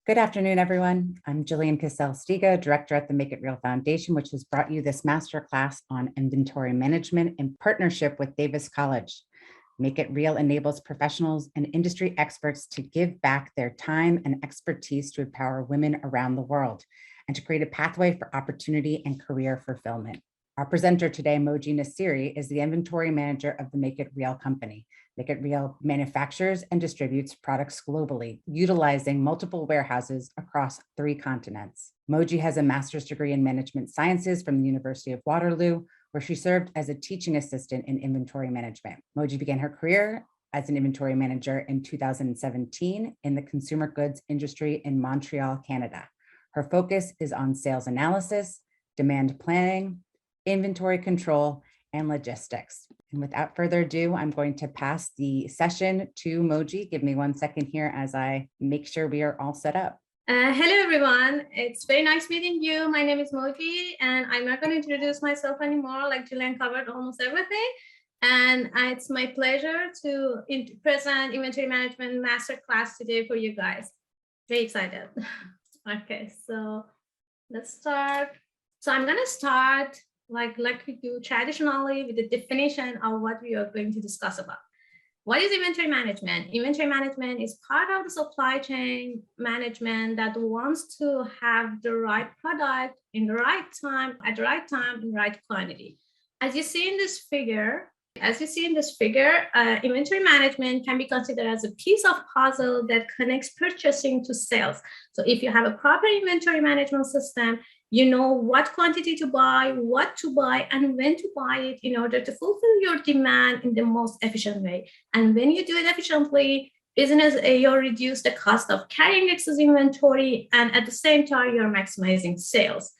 Good afternoon, everyone. I'm Jillian Cassell-Stiga, Director at the Make It Real Foundation, which has brought you this masterclass on inventory management in partnership with Davis College. Make It Real enables professionals and industry experts to give back their time and expertise to empower women around the world and to create a pathway for opportunity and career fulfillment. Our presenter today, Mojgan Nasiri, is the inventory manager of the Make It Real company. Make It Real manufactures and distributes products globally, utilizing multiple warehouses across 3 continents. Moji has a master's degree in management sciences from the University of Waterloo, where she served as a teaching assistant in inventory management. Moji began her career as an inventory manager in 2017 in the consumer goods industry in Montreal, Canada. Her focus is on sales analysis, demand planning, inventory control, and logistics. And without further ado, I'm going to pass the session to Moji. Give me 1 second here as I make sure we are all set up. Hello, everyone. It's very nice meeting you. My name is Moji, and I'm not going to introduce myself anymore. Like Jillian covered almost everything. And it's my pleasure to present Inventory Management Masterclass today for you guys. Very excited. Okay, so let's start. So I'm going to start like we do traditionally with the definition of what we are going to discuss about. What is inventory management? Inventory management is part of the supply chain management that wants to have the right product in the right time, at the right time, in the right quantity. As you see in this figure, inventory management can be considered as a piece of puzzle that connects purchasing to sales. So if you have a proper inventory management system, you know what quantity to buy, what to buy, and when to buy it in order to fulfill your demand in the most efficient way. And when you do it efficiently, you'll reduce the cost of carrying excess inventory, and at the same time, you're maximizing sales.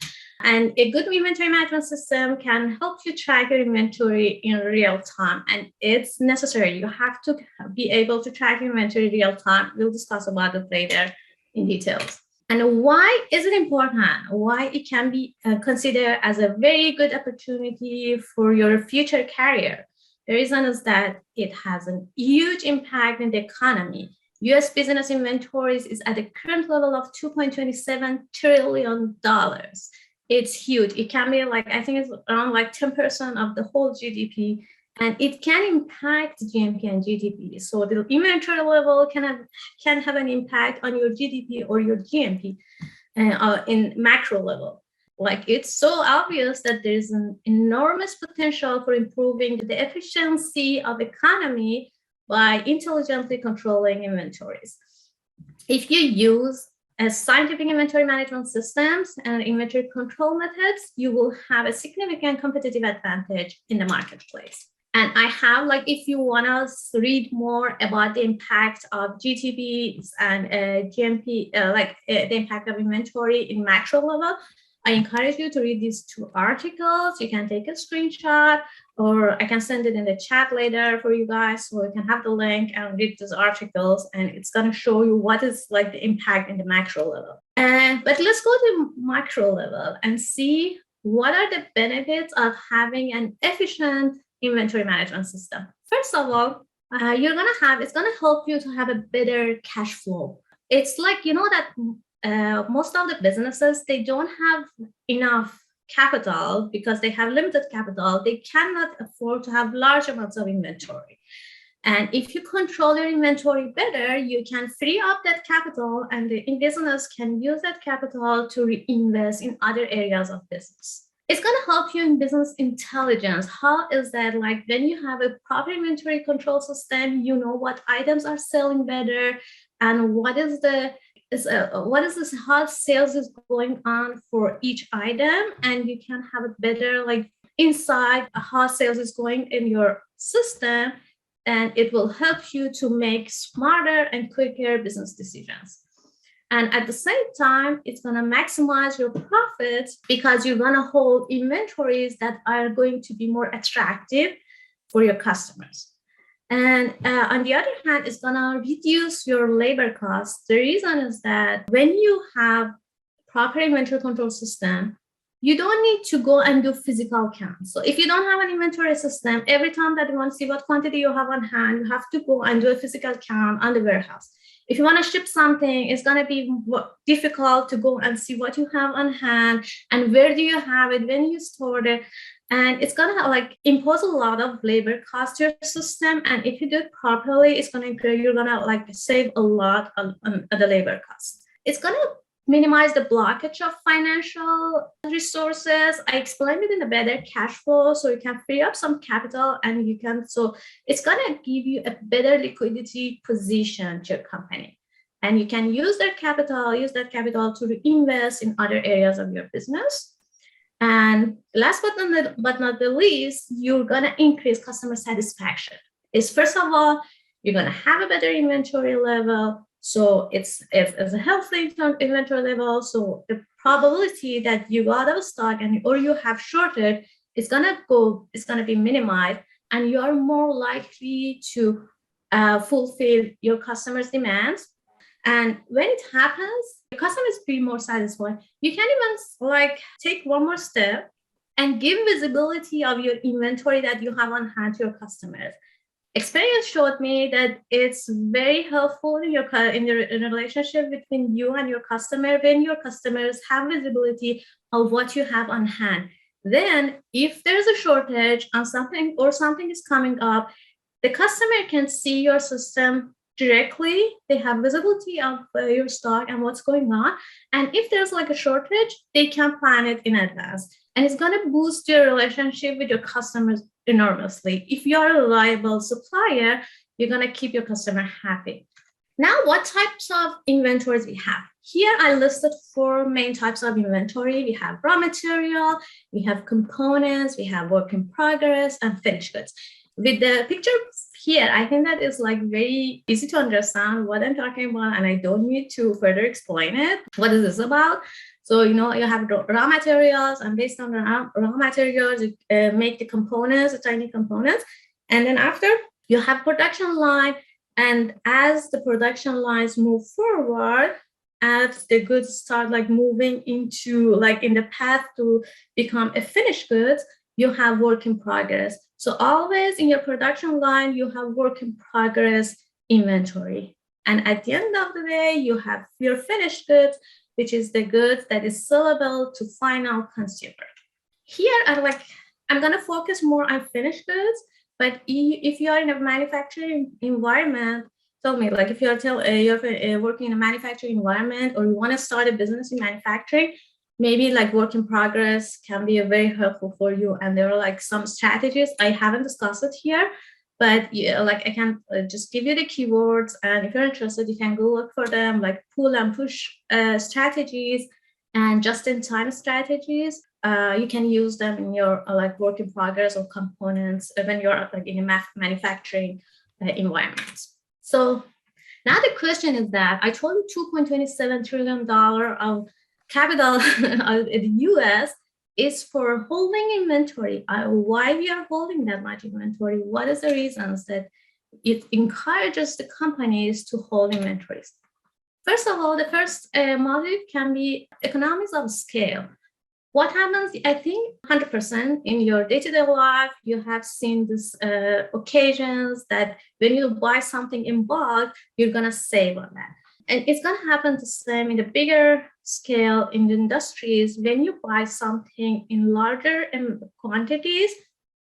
And a good inventory management system can help you track your inventory in real time. And it's necessary. You have to be able to track inventory real time. We'll discuss about it later in details. And why is it important? Why it can be considered as a very good opportunity for your future career? The reason is that it has a huge impact in the economy. US business inventories is at the current level of $2.27 trillion. It's huge. It can be like, I think it's around like 10% of the whole GDP, and it can impact GNP and GDP. So the inventory level can have an impact on your GDP or your GNP in macro level. Like, it's so obvious that there's an enormous potential for improving the efficiency of economy by intelligently controlling inventories. If you use scientific inventory management systems and inventory control methods, you will have a significant competitive advantage in the marketplace. And I have, like, if you want to read more about the impact of GTBs and GMP, the impact of inventory in macro level, I encourage you to read these 2 articles. You can take a screenshot, or I can send it in the chat later for you guys, so you can have the link and read those articles, and it's going to show you what is like the impact in the macro level. But let's go to macro level and see what are the benefits of having an efficient inventory management system. First of all, it's going to help you to have a better cash flow. It's like, you know, that most of the businesses, they don't have enough capital because they have limited capital. They cannot afford to have large amounts of inventory. And if you control your inventory better, you can free up that capital, and the business can use that capital to reinvest in other areas of business. It's going to help you in business intelligence. How is that? Like, when you have a proper inventory control system, you know what items are selling better, and how sales is going on for each item, and you can have a better insight how sales is going in your system, and it will help you to make smarter and quicker business decisions. And at the same time, it's going to maximize your profits because you're going to hold inventories that are going to be more attractive for your customers. And on the other hand, it's going to reduce your labor costs. The reason is that when you have proper inventory control system, you don't need to go and do physical counts. So if you don't have an inventory system, every time that you want to see what quantity you have on hand, you have to go and do a physical count on the warehouse. If you want to ship something, it's going to be difficult to go and see what you have on hand and where do you have it, when you stored it. And it's going to like impose a lot of labor cost to your system. And if you do it properly, it's going to, you're going to like save a lot on the labor cost. It's going to minimize the blockage of financial resources. I explained it in a better cash flow, so you can free up some capital and you can, so it's gonna give you a better liquidity position to your company. And you can use that capital to reinvest in other areas of your business. And last but not the least, you're gonna increase customer satisfaction. Is first of all, you're gonna have a better inventory level. So it's a healthy inventory level. So the probability that you go out of stock or you have shorted is gonna be minimized, and you are more likely to fulfill your customers' demands. And when it happens, the customers feel more satisfied. You can even like take one more step and give visibility of your inventory that you have on hand to your customers. Experience showed me that it's very helpful in the relationship between you and your customer when your customers have visibility of what you have on hand. Then, if there's a shortage on something or something is coming up, the customer can see your system directly. They have visibility of your stock and what's going on. And if there's like a shortage, they can plan it in advance. And it's going to boost your relationship with your customers enormously. If you're a reliable supplier, you're going to keep your customer happy. Now, what types of inventories we have? Here I listed 4 main types of inventory. We have raw material, we have components, we have work in progress, and finished goods. With the picture here, I think that is like very easy to understand what I'm talking about, and I don't need to further explain it. What is this about? So, you have raw materials, and based on the raw materials, you make the components, the tiny components. And then after, you have production line. And as the production lines move forward, as the goods start like moving into like in the path to become a finished goods, you have work in progress. So always in your production line, you have work in progress inventory. And at the end of the day, you have your finished goods, which is the goods that is sellable to final consumer. Here, I'm going to focus more on finished goods, but if you are in a manufacturing environment, tell me, like if you're working in a manufacturing environment or you want to start a business in manufacturing, maybe like work in progress can be very helpful for you. And there are like some strategies. I haven't discussed it here, but like I can just give you the keywords. And if you're interested, you can go look for them, like pull and push strategies and just-in-time strategies. You can use them in your like work in progress or components when you're like in a manufacturing environment. So now the question is that I told you $2.27 trillion of capital in the US is for holding inventory. Why we are holding that much inventory? What is the reasons that it encourages the companies to hold inventories? First of all, the first motive can be economies of scale. What happens, I think 100% in your day-to-day life, you have seen these occasions that when you buy something in bulk, you're gonna save on that. And it's gonna happen the same in the bigger scale in the industries. When you buy something in larger quantities,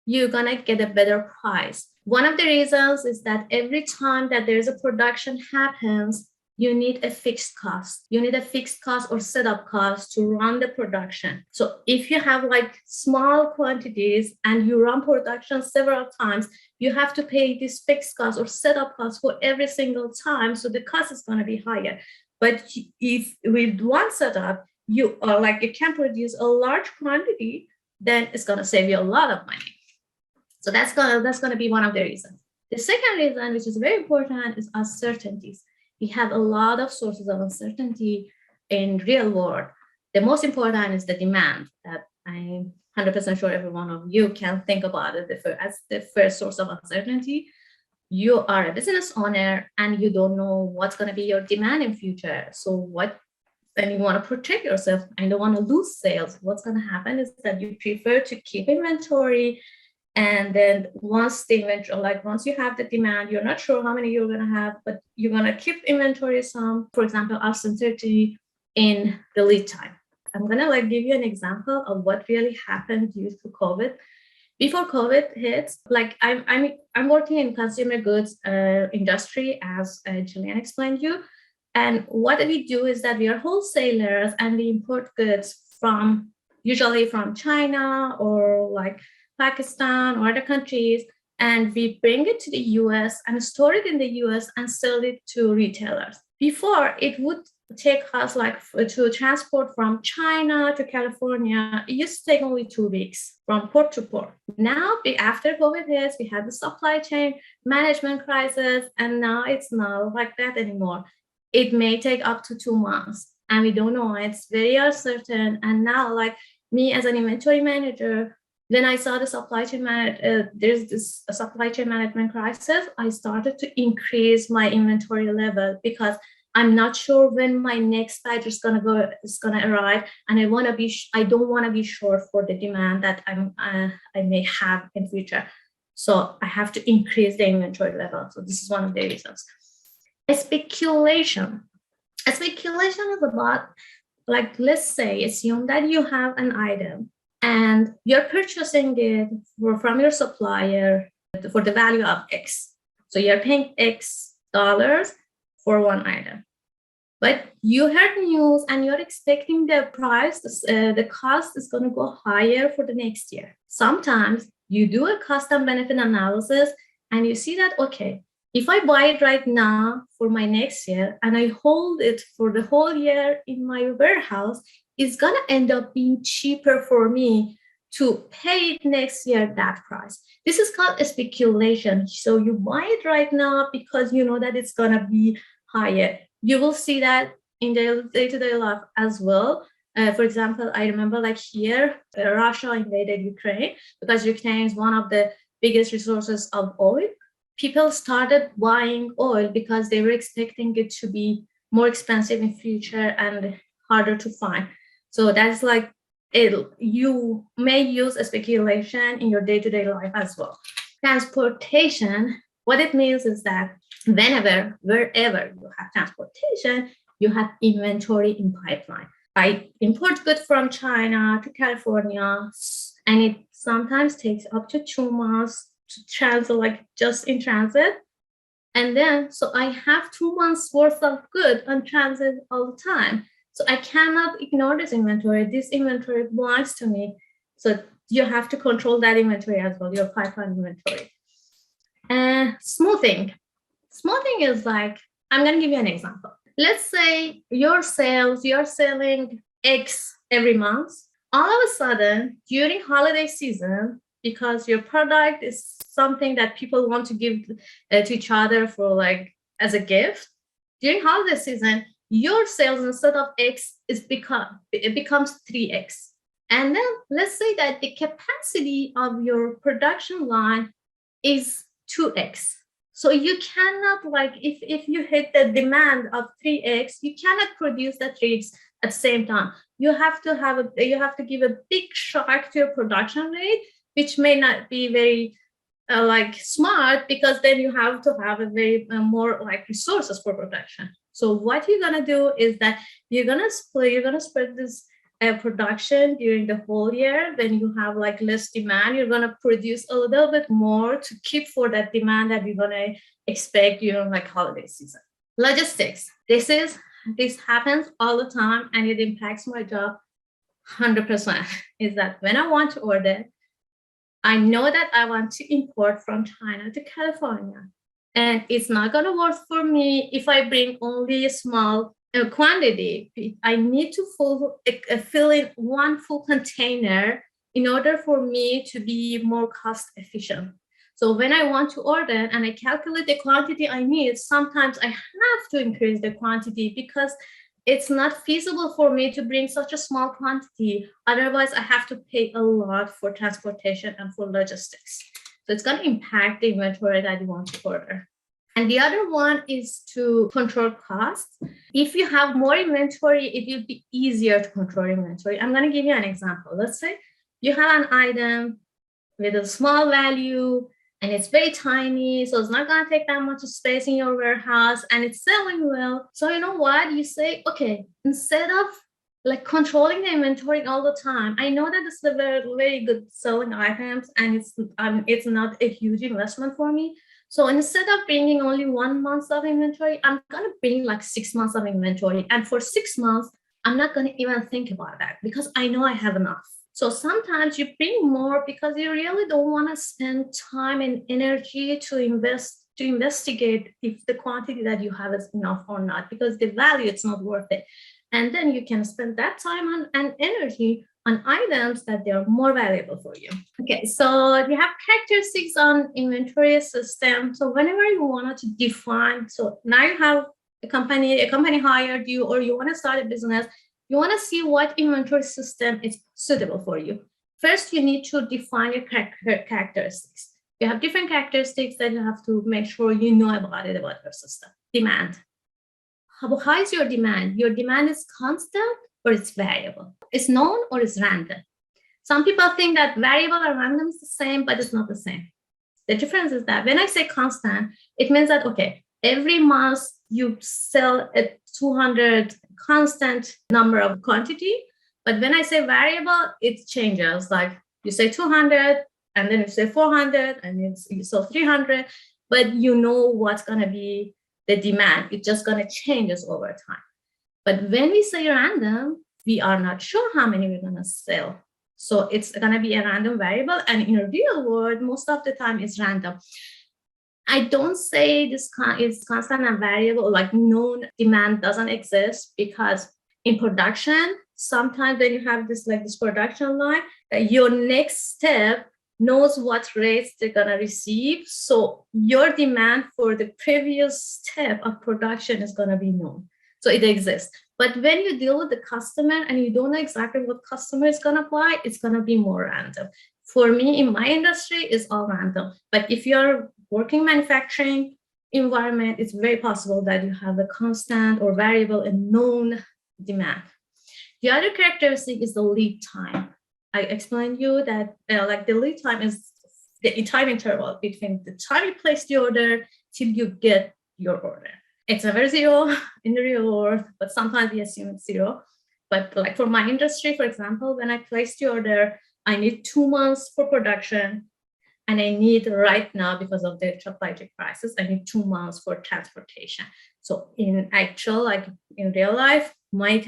you're gonna get a better price. One of the reasons is that every time that there's a production happens, you need a fixed cost. You need a fixed cost or setup cost to run the production. So if you have like small quantities and you run production several times, you have to pay this fixed cost or setup cost for every single time. So the cost is going to be higher. But if with one setup, you can produce a large quantity, then it's going to save you a lot of money. So that's going to be one of the reasons. The second reason, which is very important, is uncertainties. We have a lot of sources of uncertainty in real world. The most important is the demand that I'm 100% sure every one of you can think about it as the first source of uncertainty. You are a business owner and you don't know what's going to be your demand in future. So then you want to protect yourself and don't want to lose sales. What's going to happen is that you prefer to keep inventory And then once the inventory, like once you have the demand, you're not sure how many you're going to have, but you're going to keep inventory some, for example, uncertainty in the lead time. I'm going to like give you an example of what really happened due to COVID. Before COVID hits, like I'm working in consumer goods industry, as Julian explained you. And what we do is that we are wholesalers and we import goods usually from China or like Pakistan or other countries, and we bring it to the US and store it in the US and sell it to retailers. Before, it would take us like to transport from China to California. It used to take only 2 weeks from port to port. Now, after COVID hits, we had the supply chain management crisis, and now it's not like that anymore. It may take up to 2 months, and we don't know. It's very uncertain. And now, like me as an inventory manager, when I saw the supply chain there's this supply chain management crisis, I started to increase my inventory level because I'm not sure when my next batch is gonna arrive, and I don't want to be short for the demand that I may have in future. So I have to increase the inventory level. So this is one of the reasons. A speculation is about, like, let's say, assume that you have an item and you're purchasing it from your supplier for the value of X. So you're paying X dollars for one item. But you heard news and you're expecting the price, the cost is going to go higher for the next year. Sometimes you do a custom benefit analysis and you see that, okay, if I buy it right now for my next year and I hold it for the whole year in my warehouse, it's going to end up being cheaper for me to pay it next year that price. This is called a speculation. So you buy it right now because you know that it's going to be higher. You will see that in the day-to-day life as well. For example, I remember like here, Russia invaded Ukraine because Ukraine is one of the biggest resources of oil. People started buying oil because they were expecting it to be more expensive in future and harder to find. So that's like you may use a speculation in your day-to-day life as well. Transportation, what it means is that wherever you have transportation, you have inventory in pipeline. I import goods from China to California, and it sometimes takes up to 2 months to transit, like just in transit. And then, so I have 2 months worth of good on transit all the time. So I cannot ignore this inventory. This inventory belongs to me. So you have to control that inventory as well, your pipeline inventory. And smoothing. Smoothing is like, I'm going to give you an example. Let's say you're selling X every month. All of a sudden, during holiday season, because your product is something that people want to give to each other for like as a gift, during holiday season, your sales instead of X it becomes 3X. And then let's say that the capacity of your production line is 2X. So you cannot, like, if you hit the demand of 3X, you cannot produce that 3X at the same time. You have to give a big shock to your production rate, which may not be very like smart, because then you have to have a very more like resources for production. So what you're gonna do is that you're gonna spread this production during the whole year. When you have like less demand, you're gonna produce a little bit more to keep for that demand that you're gonna expect during like holiday season. Logistics. This happens all the time and it impacts my job 100%. Is that when I want to order, I know that I want to import from China to California, and it's not going to work for me if I bring only a small quantity. I need to fill in one full container in order for me to be more cost efficient. So when I want to order and I calculate the quantity I need, sometimes I have to increase the quantity because it's not feasible for me to bring such a small quantity. Otherwise, I have to pay a lot for transportation and for logistics. So it's going to impact the inventory that you want to order. And the other one is to control costs. If you have more inventory, it will be easier to control inventory. I'm going to give you an example. Let's say you have an item with a small value and it's very tiny, so it's not going to take that much space in your warehouse and it's selling well. So you know what? You say, okay, instead of like controlling the inventory all the time, I know that this is a very, very good selling items and it's not a huge investment for me. So instead of bringing only 1 month of inventory, I'm going to bring like 6 months of inventory. And for 6 months, I'm not going to even think about that because I know I have enough. So sometimes you bring more because you really don't want to spend time and energy to investigate if the quantity that you have is enough or not, because the value, it's not worth it. And then you can spend that time and energy on items that they are more valuable for you. Okay, so we have characteristics on inventory system. So whenever you wanted to define, so now you have a company hired you, or you want to start a business, you want to see what inventory system is suitable for you. First, you need to define your characteristics. You have different characteristics that you have to make sure you know about your system. Demand. How is your demand? Your demand is constant or it's variable? It's known or it's random? Some people think that variable or random is the same, but it's not the same. The difference is that when I say constant, it means that, okay, every month you sell a 200 constant number of quantity. But when I say variable, it changes. Like you say 200, and then you say 400, and you sell 300, but you know what's going to be the demand. It's just going to change over time. But when we say random, we are not sure how many we're going to sell. So it's going to be a random variable. And in a real world, most of the time it's random. I don't say this is constant and variable, like known demand doesn't exist, because in production, sometimes when you have this production line, your next step knows what rates they're going to receive. So your demand for the previous step of production is going to be known. So it exists. But when you deal with the customer and you don't know exactly what customer is going to buy, it's going to be more random. For me, in my industry, it's all random. But if you're working manufacturing environment, it's very possible that you have a constant or variable and known demand. The other characteristic is the lead time. I explained you that the lead time is the time interval between the time you place the order till you get your order. It's never zero in the real world, but sometimes we assume it's zero. But like for my industry, for example, when I place the order, I need 2 months for production, and I need right now, because of the supply chain crisis, I need 2 months for transportation. So in actual, like in real life, my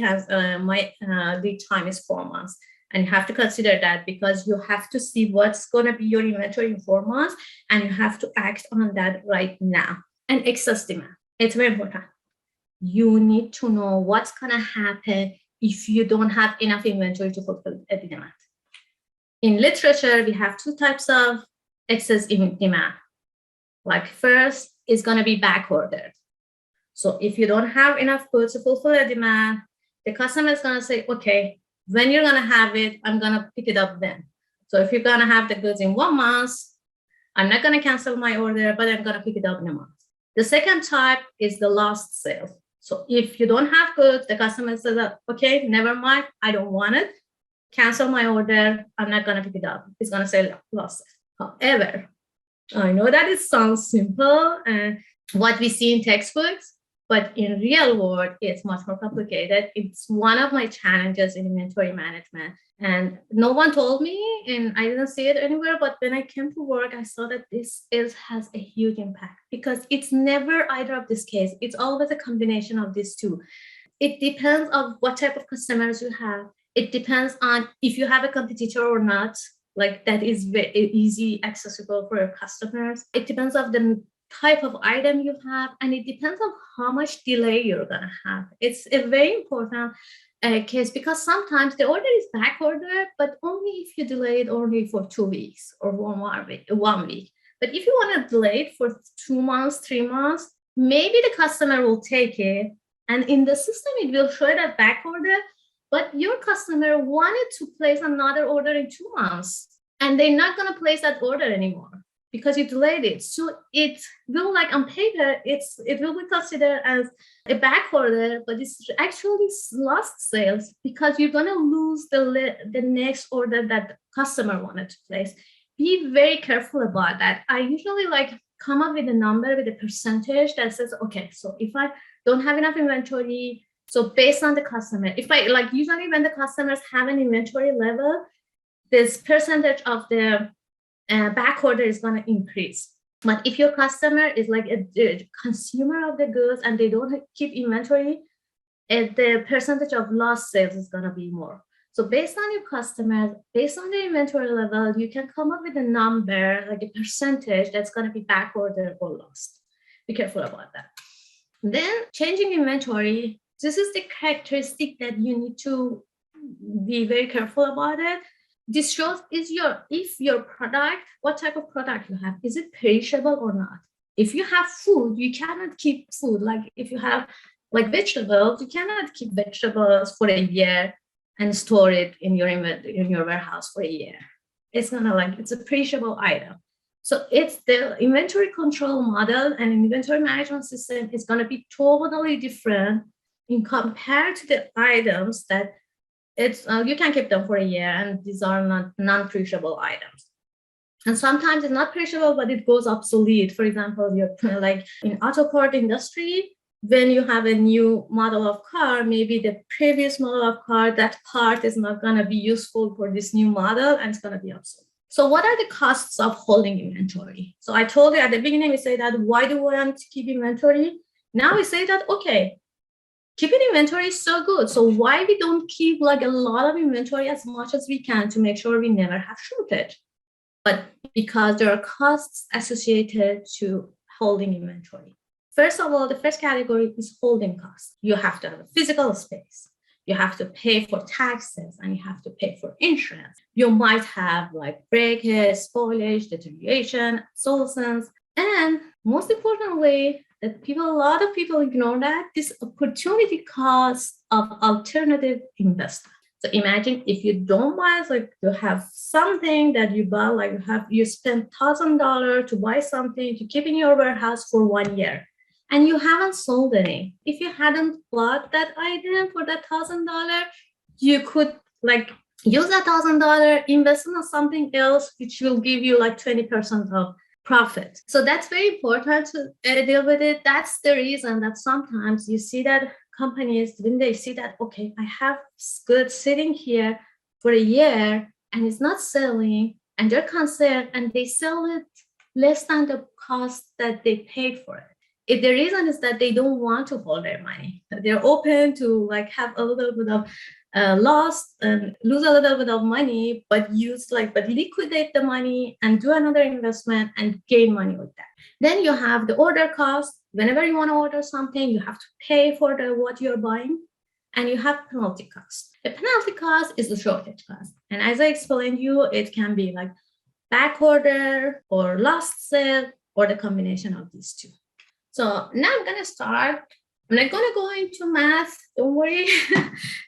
lead time is 4 months. And you have to consider that, because you have to see what's going to be your inventory in 4 months, and you have to act on that right now. And excess demand, it's very important. You need to know what's going to happen if you don't have enough inventory to fulfill a demand. In literature, we have 2 types of excess demand. Like first is going to be back ordered. So if you don't have enough goods to fulfill a demand, the customer is going to say, okay, when you're going to have it, I'm going to pick it up then. So if you're going to have the goods in 1 month, I'm not going to cancel my order, but I'm going to pick it up in a month. The second type is the lost sale. So if you don't have goods, the customer says, okay, never mind, I don't want it. Cancel my order. I'm not going to pick it up. It's going to say lost sale. However, I know that it sounds simple and what we see in textbooks, but in real world, it's much more complicated. It's one of my challenges in inventory management. And no one told me, and I didn't see it anywhere, but when I came to work, I saw that this has a huge impact, because it's never either of this case. It's always a combination of these two. It depends on what type of customers you have. It depends on if you have a competitor or not, like that is very easy, accessible for your customers. It depends on the type of item you have, and it depends on how much delay you're going to have. It's a very important case, because sometimes the order is back ordered, but only if you delay it only for 2 weeks or 1 week. But if you want to delay it for 2 months, 3 months, maybe the customer will take it, and in the system it will show that back order, but your customer wanted to place another order in 2 months, and they're not going to place that order anymore because you delayed it. So it will, like on paper, it will be considered as a back order, but it's actually lost sales, because you're going to lose the next order that the customer wanted to place. be very careful about that. I usually like come up with a number with a percentage that says, okay, so if I don't have enough inventory, so based on the customer, if I like usually when the customers have an inventory level, this percentage of the back order is going to increase. But if your customer is like a consumer of the goods and they don't keep inventory, the percentage of lost sales is going to be more. So based on your customers, based on the inventory level, you can come up with a number, like a percentage that's going to be back ordered or lost. Be careful about that. Then changing inventory, this is the characteristic that you need to be very careful about it. This shows if your product, what type of product you have, is it perishable or not? If you have food, you cannot keep food. Like if you have like vegetables, you cannot keep vegetables for a year and store it in your warehouse for a year. It's a perishable item. So it's the inventory control model and inventory management system is going to be totally different in compared to the items that you can keep them for a year, and these are not non-perishable items. And sometimes it's not perishable, but it goes obsolete. For example, you're like in auto part industry, when you have a new model of car, maybe the previous model of car, that part is not going to be useful for this new model and it's going to be obsolete. So what are the costs of holding inventory? So I told you at the beginning, we say that why do we want to keep inventory? Now we say that, okay, keeping inventory is so good. So why we don't keep like a lot of inventory as much as we can to make sure we never have shortage? But because there are costs associated to holding inventory. First of all, the first category is holding costs. You have to have a physical space. You have to pay for taxes and you have to pay for insurance. You might have like breakage, spoilage, deterioration, obsolescence, and most importantly, that a lot of people ignore that, this opportunity cost of alternative investment. So imagine if you don't buy, like you have something that you buy, like you spend $1,000 to buy something to keep in your warehouse for 1 year, and you haven't sold any. If you hadn't bought that item for that $1,000, you could like use that $1,000, invest in something else, which will give you like 20% of profit. So that's very important to deal with it. That's the reason that sometimes you see that companies, when they see that, okay, I have goods sitting here for a year and it's not selling, and they're concerned and they sell it less than the cost that they paid for it. If the reason is that they don't want to hold their money, they're open to like have a little bit of loss and lose a little bit of money, but liquidate the money and do another investment and gain money with that. Then you have the order cost. Whenever you want to order something, you have to pay for what you're buying, and you have penalty cost. The penalty cost is the shortage cost. And as I explained you, it can be like back order or lost sale or the combination of these two. So now I'm going to start. I'm not going to go into math, don't worry.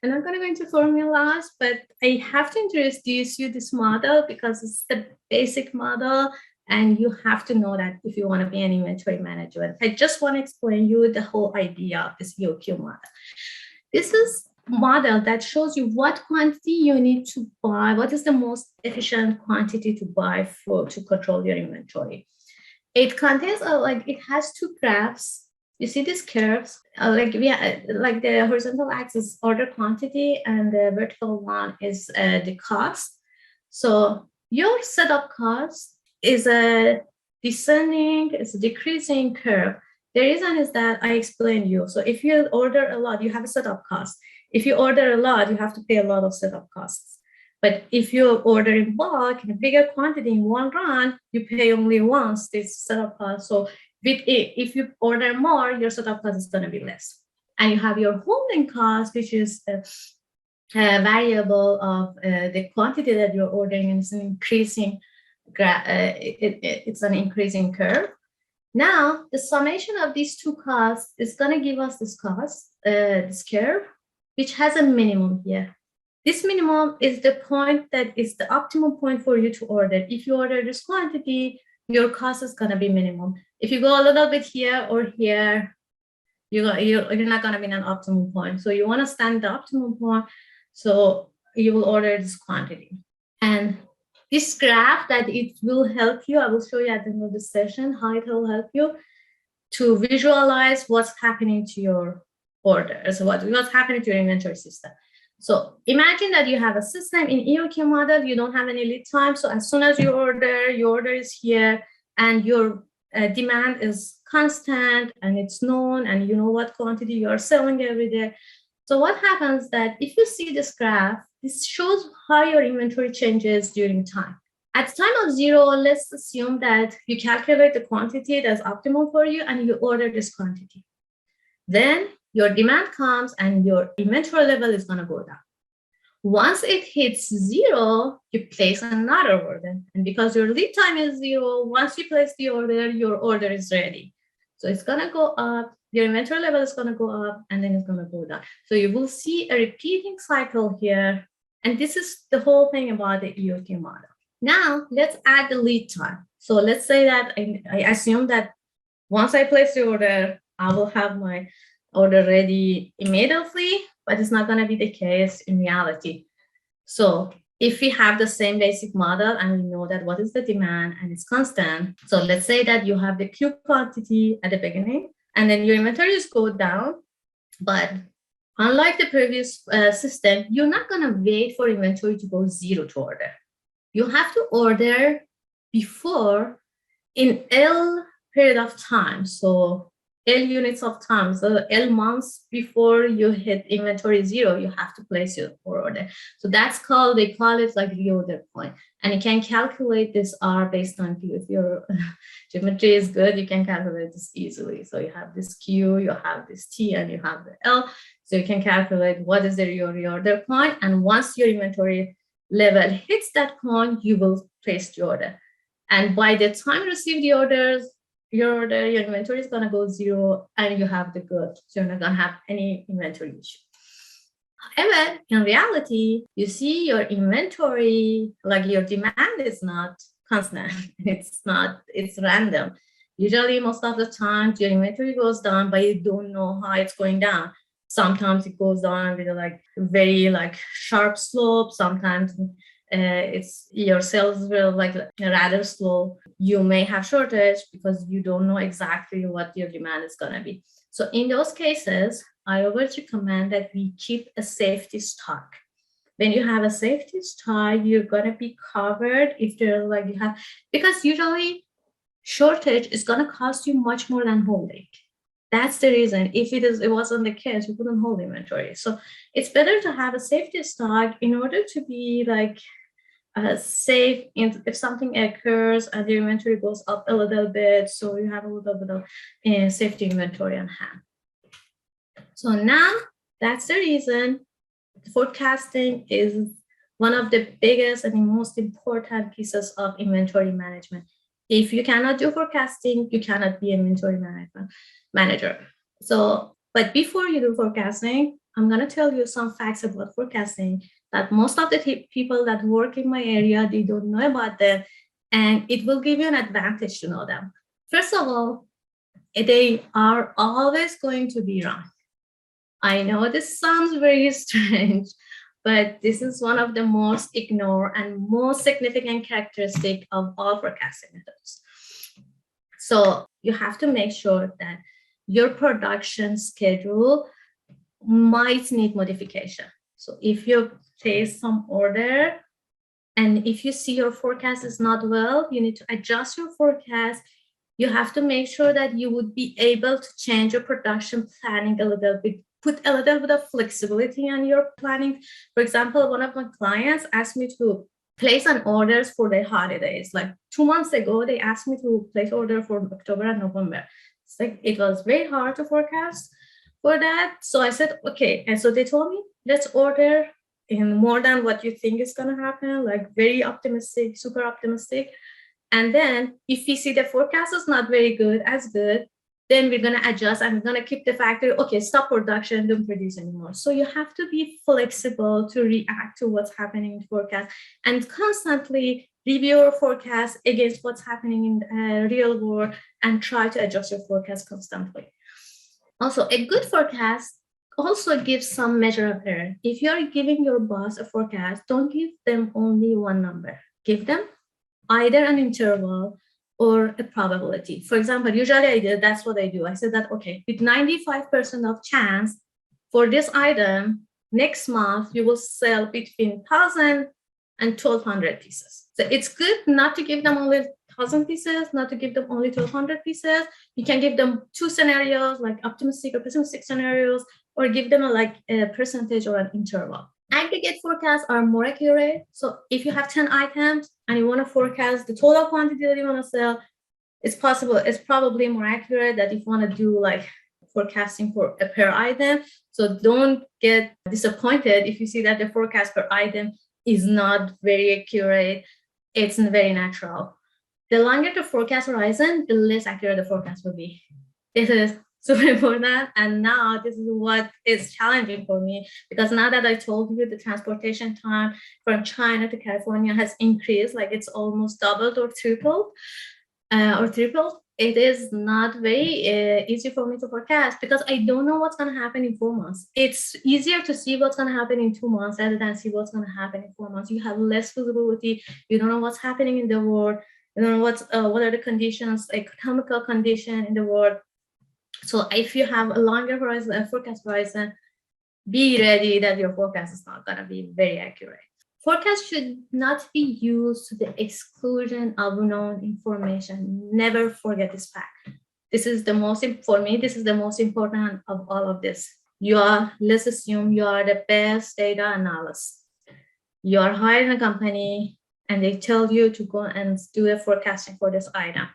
I'm not going to go into formulas, but I have to introduce you this model because it's the basic model and you have to know that if you want to be an inventory manager. I just want to explain you the whole idea of this EOQ model. This is a model that shows you what quantity you need to buy, what is the most efficient quantity to buy to control your inventory. It contains it has two graphs. You see these curves, like the horizontal axis order quantity and the vertical one is the cost. So your setup cost is a decreasing curve. The reason is that I explained you. So if you order a lot, you have a setup cost. If you order a lot, you have to pay a lot of setup costs. But if you order in bulk, in a bigger quantity in one run, you pay only once this setup cost. So if you order more, your setup cost is going to be less. And you have your holding cost, which is a variable of the quantity that you're ordering, and it's an increasing it's an increasing curve. Now, the summation of these two costs is going to give us this cost, this curve, which has a minimum here. This minimum is the point that is the optimal point for you to order. If you order this quantity, your cost is going to be minimum. If you go a little bit here or here, you're not going to be in an optimal point. So you want to stand the optimal point. So you will order this quantity. And This graph that it will help you, I will show you at the end of the session how it will help you to visualize what's happening to your orders, what's happening to your inventory system. So imagine that you have a system in EOQ model, you don't have any lead time. So as soon as you order, your order is here and your demand is constant and it's known and you know what quantity you're selling every day. So what happens that if you see this graph, this shows how your inventory changes during time. At the time of zero, let's assume that you calculate the quantity that's optimal for you and you order this quantity. Then your demand comes and your inventory level is going to go down. Once it hits zero, you place another order. And because your lead time is zero, once you place the order, your order is ready. So it's going to go up, your inventory level is going to go up, and then it's going to go down. So you will see a repeating cycle here. And this is the whole thing about the EOQ model. Now, let's add the lead time. So let's say that I assume that once I place the order, I will have my order ready immediately, but it's not going to be the case in reality. So if we have the same basic model and we know that what is the demand and it's constant, so let's say that you have the Q quantity at the beginning and then your inventories go down, but unlike the previous system, you're not going to wait for inventory to go zero to order. You have to order before in L period of time. So L units of time, so L months before you hit inventory zero, you have to place your order. So that's called, they call it like reorder point. And you can calculate this R based on Q. If your geometry is good, you can calculate this easily. So you have this Q, you have this T, and you have the L. So you can calculate what is your reorder point. And once your inventory level hits that point, you will place the order. And by the time you receive the orders, your inventory is going to go zero and you have the goods. So you're not going to have any inventory issue. However, in reality, you see your inventory, like your demand is not constant. It's random. Usually, most of the time, your inventory goes down, but you don't know how it's going down. Sometimes it goes down with a very sharp slope. Sometimes it's your sales will rather slow. You may have shortage because you don't know exactly what your demand is going to be. So in those cases, I always recommend that we keep a safety stock. When you have a safety stock, you're going to be covered if there's because usually shortage is going to cost you much more than holding. That's the reason. If it wasn't the case, you couldn't hold inventory. So it's better to have a safety stock in order to be safe if something occurs and the inventory goes up a little bit. So you have a little bit of safety inventory on hand. So now that's the reason forecasting is one of the biggest and the most important pieces of inventory management. If you cannot do forecasting, you cannot be an inventory manager. So, but before you do forecasting, I'm going to tell you some facts about forecasting that most of the people that work in my area, they don't know about them, and it will give you an advantage to know them. First of all, they are always going to be wrong. I know this sounds very strange, but this is one of the most ignored and most significant characteristic of all forecasting methods. So you have to make sure that your production schedule might need modification. So if you place some order and if you see your forecast is not well, you need to adjust your forecast. You have to make sure that you would be able to change your production planning a little bit, put a little bit of flexibility on your planning. For example, one of my clients asked me to place an orders for the holidays. 2 months ago, they asked me to place order for October and November. It was very hard to forecast for that. So I said, okay. And so they told me, let's order in more than what you think is going to happen, very optimistic, super optimistic. And then if we see the forecast is not very good, then we're going to adjust and we're going to keep the factory, okay, stop production, don't produce anymore. So you have to be flexible to react to what's happening in the forecast and constantly review your forecast against what's happening in the real world and try to adjust your forecast constantly. Also, a good forecast also gives some measure of error. If you're giving your boss a forecast, don't give them only one number. give them either an interval or a probability. For example, usually that's what I do. I said that, okay, with 95% of chance for this item, next month you will sell between 1,000 and 1,200 pieces. So it's good not to give them only 1,000 pieces, not to give them only 1,200 pieces. You can give them two scenarios, like optimistic or pessimistic scenarios, or give them a percentage or an interval. Aggregate forecasts are more accurate. So if you have 10 items and you want to forecast the total quantity that you want to sell, it's possible. It's probably more accurate that if you want to do like forecasting for a per item. So don't get disappointed if you see that the forecast per item is not very accurate. It's very natural. The longer the forecast horizon, the less accurate the forecast will be. This is super important. And now this is what is challenging for me, because now that I told you the transportation time from China to California has increased, like it's almost doubled or tripled. It is not very easy for me to forecast because I don't know what's going to happen in 4 months. It's easier to see what's going to happen in 2 months rather than see what's going to happen in 4 months. You have less visibility. You don't know what's happening in the world. You don't know what are the conditions, economical condition in the world. So if you have a longer horizon, a forecast horizon, be ready that your forecast is not going to be very accurate. Forecast should not be used to the exclusion of known information. Never forget this fact. This is the most important of all of this. Let's assume you are the best data analyst. You are hired in a company and they tell you to go and do a forecasting for this item.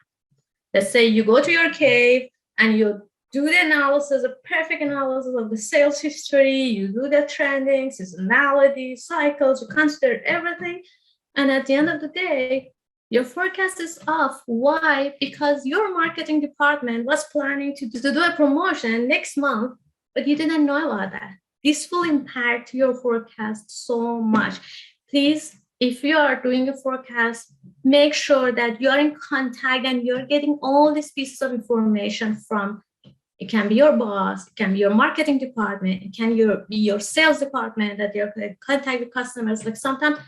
Let's say you go to your cave and you do the analysis, a perfect analysis of the sales history, you do the trending, seasonality, cycles, you consider everything. And at the end of the day, your forecast is off. Why? Because your marketing department was planning to do a promotion next month, but you didn't know about that. This will impact your forecast so much. Please, if you are doing a forecast, make sure that you are in contact and you're getting all these pieces of information from. It can be your boss, it can be your marketing department, it can be your sales department that you're in contact with customers. Like sometimes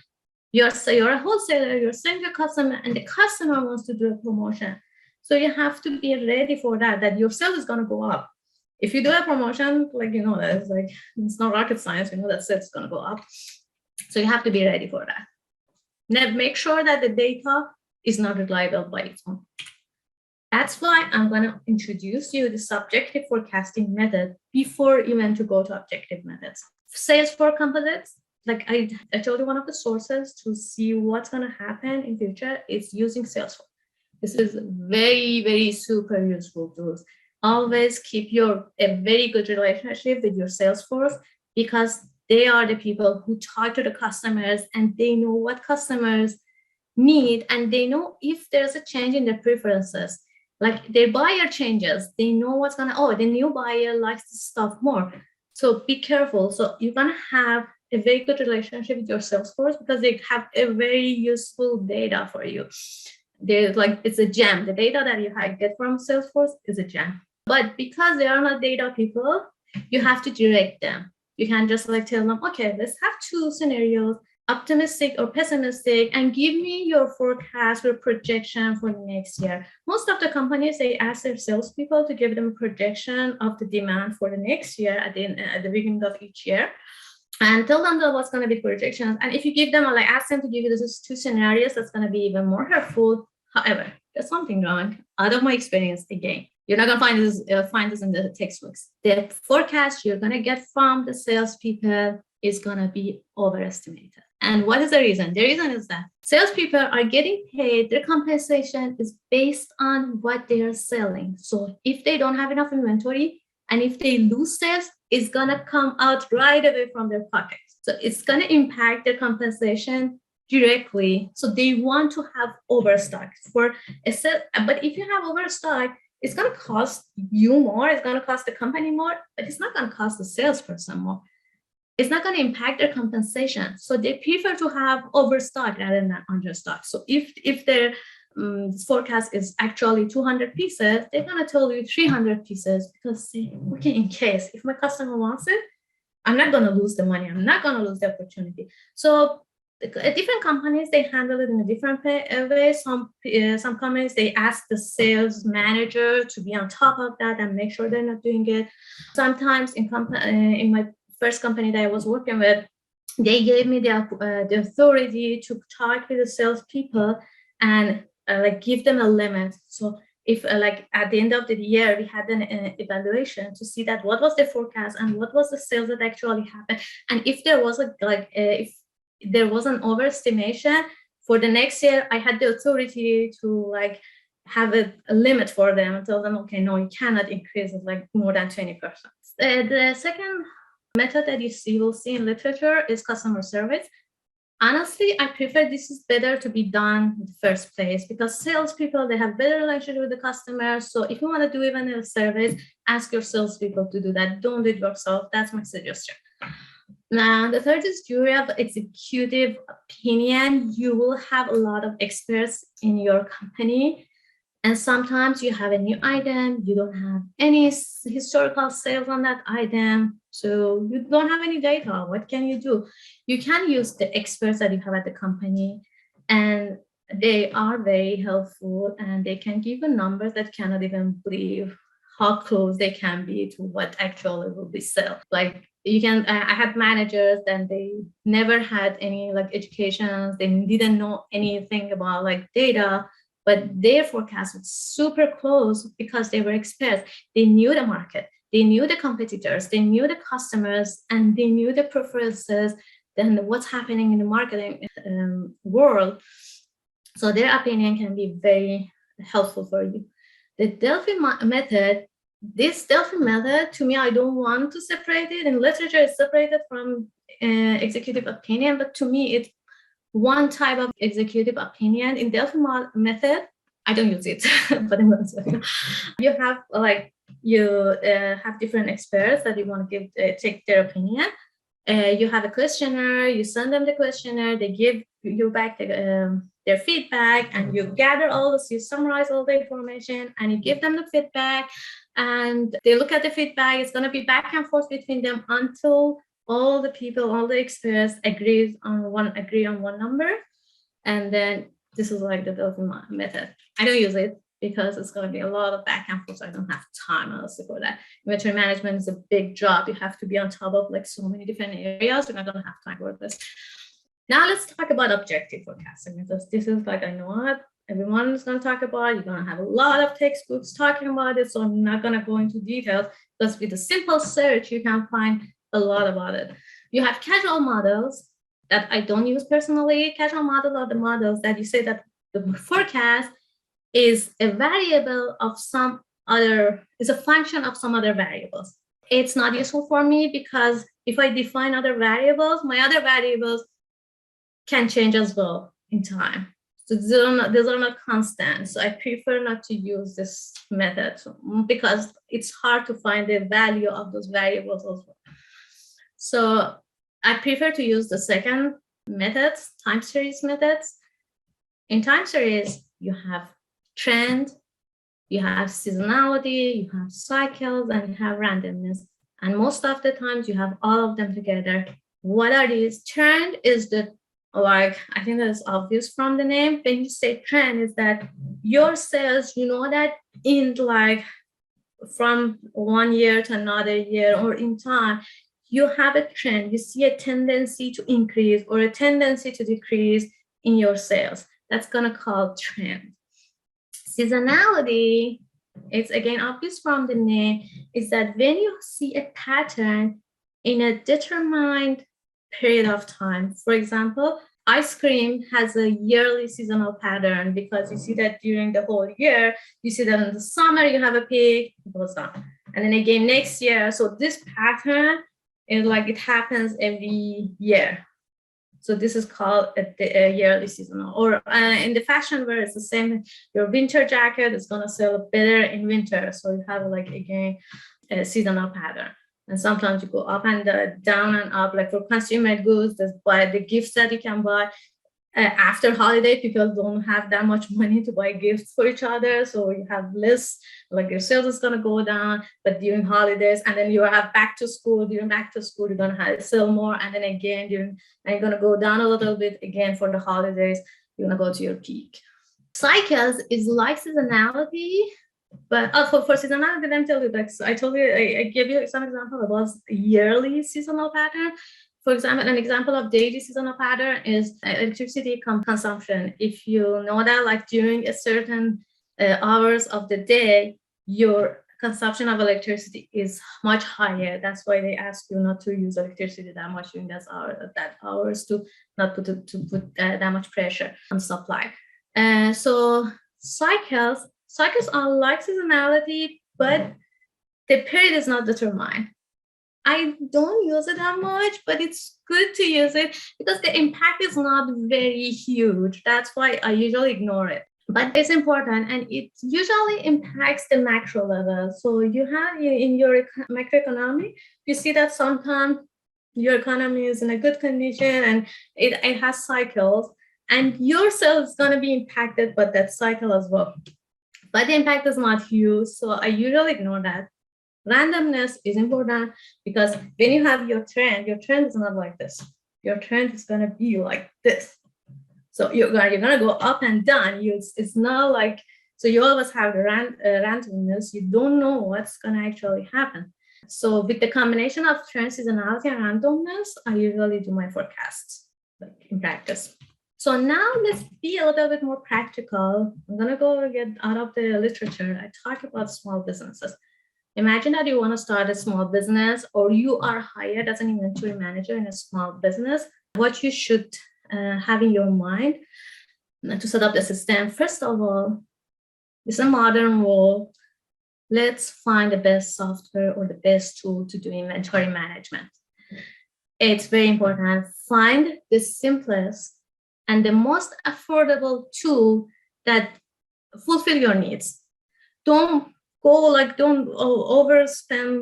you're a wholesaler, you're selling to a customer and the customer wants to do a promotion. So you have to be ready for that your sales is going to go up. If you do a promotion, it's not rocket science, that sales is going to go up. So you have to be ready for that. Now make sure that the data is not reliable by its own. That's why I'm going to introduce you the subjective forecasting method before even to go to objective methods. Sales for composites, like I told you, one of the sources to see what's going to happen in future is using Salesforce. This is very, very super useful tools. Always keep a very good relationship with your Salesforce because they are the people who talk to the customers and they know what customers need and they know if there's a change in their preferences. Like their buyer changes, they know what's the new buyer likes this stuff more. So be careful. So you're gonna have a very good relationship with your Salesforce because they have a very useful data for you. It's a gem. The data that you get from Salesforce is a gem. But because they are not data people, you have to direct them. You can just tell them, okay, let's have two scenarios, optimistic or pessimistic, and give me your forecast or projection for next year. Most of the companies, they ask their salespeople to give them a projection of the demand for the next year at the beginning of each year and tell them what's going to be projections. And if you give them ask them to give you those two scenarios, that's going to be even more helpful. However, there's something wrong. Out of my experience, again, you're not going to find this in the textbooks. The forecast you're going to get from the salespeople is going to be overestimated. And what is the reason? The reason is that salespeople are getting paid, their compensation is based on what they are selling. So if they don't have enough inventory and if they lose sales, it's going to come out right away from their pockets. So it's going to impact their compensation directly. So they want to have overstock for a sale. But if you have overstock, it's going to cost you more, it's going to cost the company more, but it's not going to cost the salesperson more. It's not going to impact their compensation. So they prefer to have overstock rather than understock. So if their forecast is actually 200 pieces, they're going to tell you 300 pieces because, okay, in case, if my customer wants it, I'm not going to lose the money. I'm not going to lose the opportunity. So Different companies, they handle it in a different way. Some companies, they ask the sales manager to be on top of that and make sure they're not doing it. Sometimes in my first company that I was working with, they gave me the authority to talk with the salespeople and like give them a limit. So if like at the end of the year we had an evaluation to see that what was the forecast and what was the sales that actually happened, and if there was if there was an overestimation for the next year, I had the authority to like have a limit for them and tell them, okay, no, you cannot increase it like more than 20%. The second method that you will see in literature is customer service. Honestly, I prefer this is better to be done in the first place because salespeople, they have better relationship with the customers. So if you want to do even a service, ask your salespeople to do that. Don't do it yourself. That's my suggestion. Now, the third is jury of executive opinion. You will have a lot of experts in your company. And sometimes you have a new item, you don't have any historical sales on that item, so you don't have any data. What can you do? You can use the experts that you have at the company, and they are very helpful, and they can give you numbers that cannot even believe how close they can be to what actually will be sold. Like you can, I had managers and they never had any like educations, they didn't know anything about like data, but their forecast was super close because they were experts. They knew the market, they knew the competitors, they knew the customers, and they knew the preferences, then what's happening in the marketing world. So their opinion can be very helpful for you. The Delphi method, this Delphi method, to me, I don't want to separate it. In literature, it's separated from executive opinion, but to me, it's one type of executive opinion. In Delphi method, I don't use it, but you have like have different experts that you want to give take their opinion. You have a questionnaire, you send them the questionnaire, they give you back their feedback, and you gather all this, you summarize all the information, and you give them the feedback, and they look at the feedback. It's going to be back and forth between them until all the people, all the experts agree on one number. And then this is like the Delphi method. I don't use it because it's going to be a lot of back and forth. I don't have time honestly for that. Inventory management is a big job. You have to be on top of like so many different areas. We're not going to have time for this. Now let's talk about objective forecasting, because this is like, I know what everyone is going to talk about. You're going to have a lot of textbooks talking about it. So I'm not going to go into details, because with a simple search, you can find a lot about it. You have casual models that I don't use personally. Casual models are the models that you say that the forecast is a variable of some other, is a function of some other variables. It's not useful for me because if I define other variables, my other variables can change as well in time. So these are not constant. So I prefer not to use this method because it's hard to find the value of those variables as well. So I prefer to use the second methods, time series methods. In time series, you have trend, you have seasonality, you have cycles, and you have randomness. And most of the times you have all of them together. What are these? Trend is the, like, I think that is obvious from the name. When you say trend, is that your sales, you know that in like from one year to another year or in time, you have a trend, you see a tendency to increase or a tendency to decrease in your sales. That's gonna call trend. Seasonality, it's again obvious from the name, is that when you see a pattern in a determined period of time. For example, ice cream has a yearly seasonal pattern because you see that during the whole year, you see that in the summer you have a peak, it goes down. And then again next year. So this pattern is like it happens every year. So this is called a yearly seasonal. Or in the fashion wear, it's the same. Your winter jacket is going to sell better in winter. So you have like, again, a seasonal pattern. And sometimes you go up and down and up, like for consumer goods, there's the gifts that you can buy. After holiday, people don't have that much money to buy gifts for each other, so you have less, like your sales is going to go down. But during holidays, and then you have back to school, during back to school you're going to have sell more, and then again and you're going to go down a little bit again for the holidays. You're going to go to your peak. Cycles is like seasonality, but for seasonality, let me tell you, like I told you, I gave you some example. It was a yearly seasonal pattern. For example, an example of daily seasonal pattern is electricity consumption. If you know that, like during a certain hours of the day, your consumption of electricity is much higher. That's why they ask you not to use electricity that much during that hours to not put that much pressure on supply. So cycles are like seasonality, but the period is not determined. I don't use it that much, but it's good to use it because the impact is not very huge. That's why I usually ignore it. But it's important, and it usually impacts the macro level. So you have in your macroeconomy, you see that sometimes your economy is in a good condition and it has cycles, and your sales is going to be impacted by that cycle as well. But the impact is not huge, so I usually ignore that. Randomness is important because when you have your trend is not like this. Your trend is going to be like this. So you're gonna go up and down. It's not like, so you always have the randomness. You don't know what's gonna actually happen. So with the combination of trend, seasonality, and randomness, I usually do my forecasts like in practice. So now let's be a little bit more practical. I'm gonna go get out of the literature. I talk about small businesses. Imagine that you want to start a small business, or you are hired as an inventory manager in a small business. What you should have in your mind to set up the system. First of all, it's a modern world. Let's find the best software or the best tool to do inventory management. It's very important. Find the simplest and the most affordable tool that fulfill your needs. Don't overspend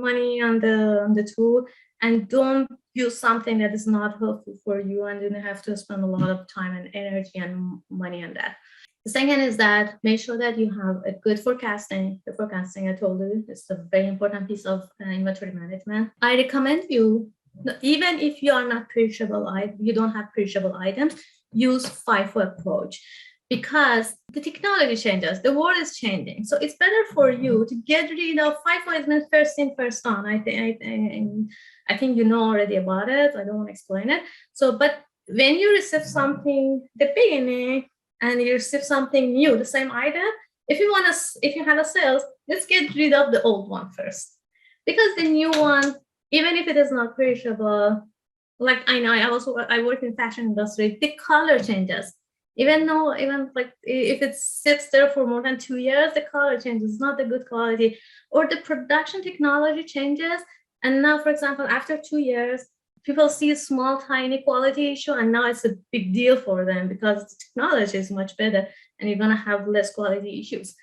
money on the tool, and don't use something that is not helpful for you, and then have to spend a lot of time and energy and money on that. The second is that make sure that you have a good forecasting. The forecasting, I told you, is a very important piece of inventory management. I recommend you, even if you are not perishable, you don't have perishable items, use FIFO approach. Because the technology changes, the world is changing. So it's better for you to get rid of FIFO is meant first in, first on. I think you know already about it. I don't want to explain it. So, but when you receive something the beginning and you receive something new, the same item, if you have a sales, let's get rid of the old one first. Because the new one, even if it is not perishable, like I know I work in fashion industry, the color changes. Even like if it sits there for more than 2 years, the color changes, not a good quality, or the production technology changes. And now, for example, after 2 years, people see a small, tiny quality issue, and now it's a big deal for them because the technology is much better and you're going to have less quality issues.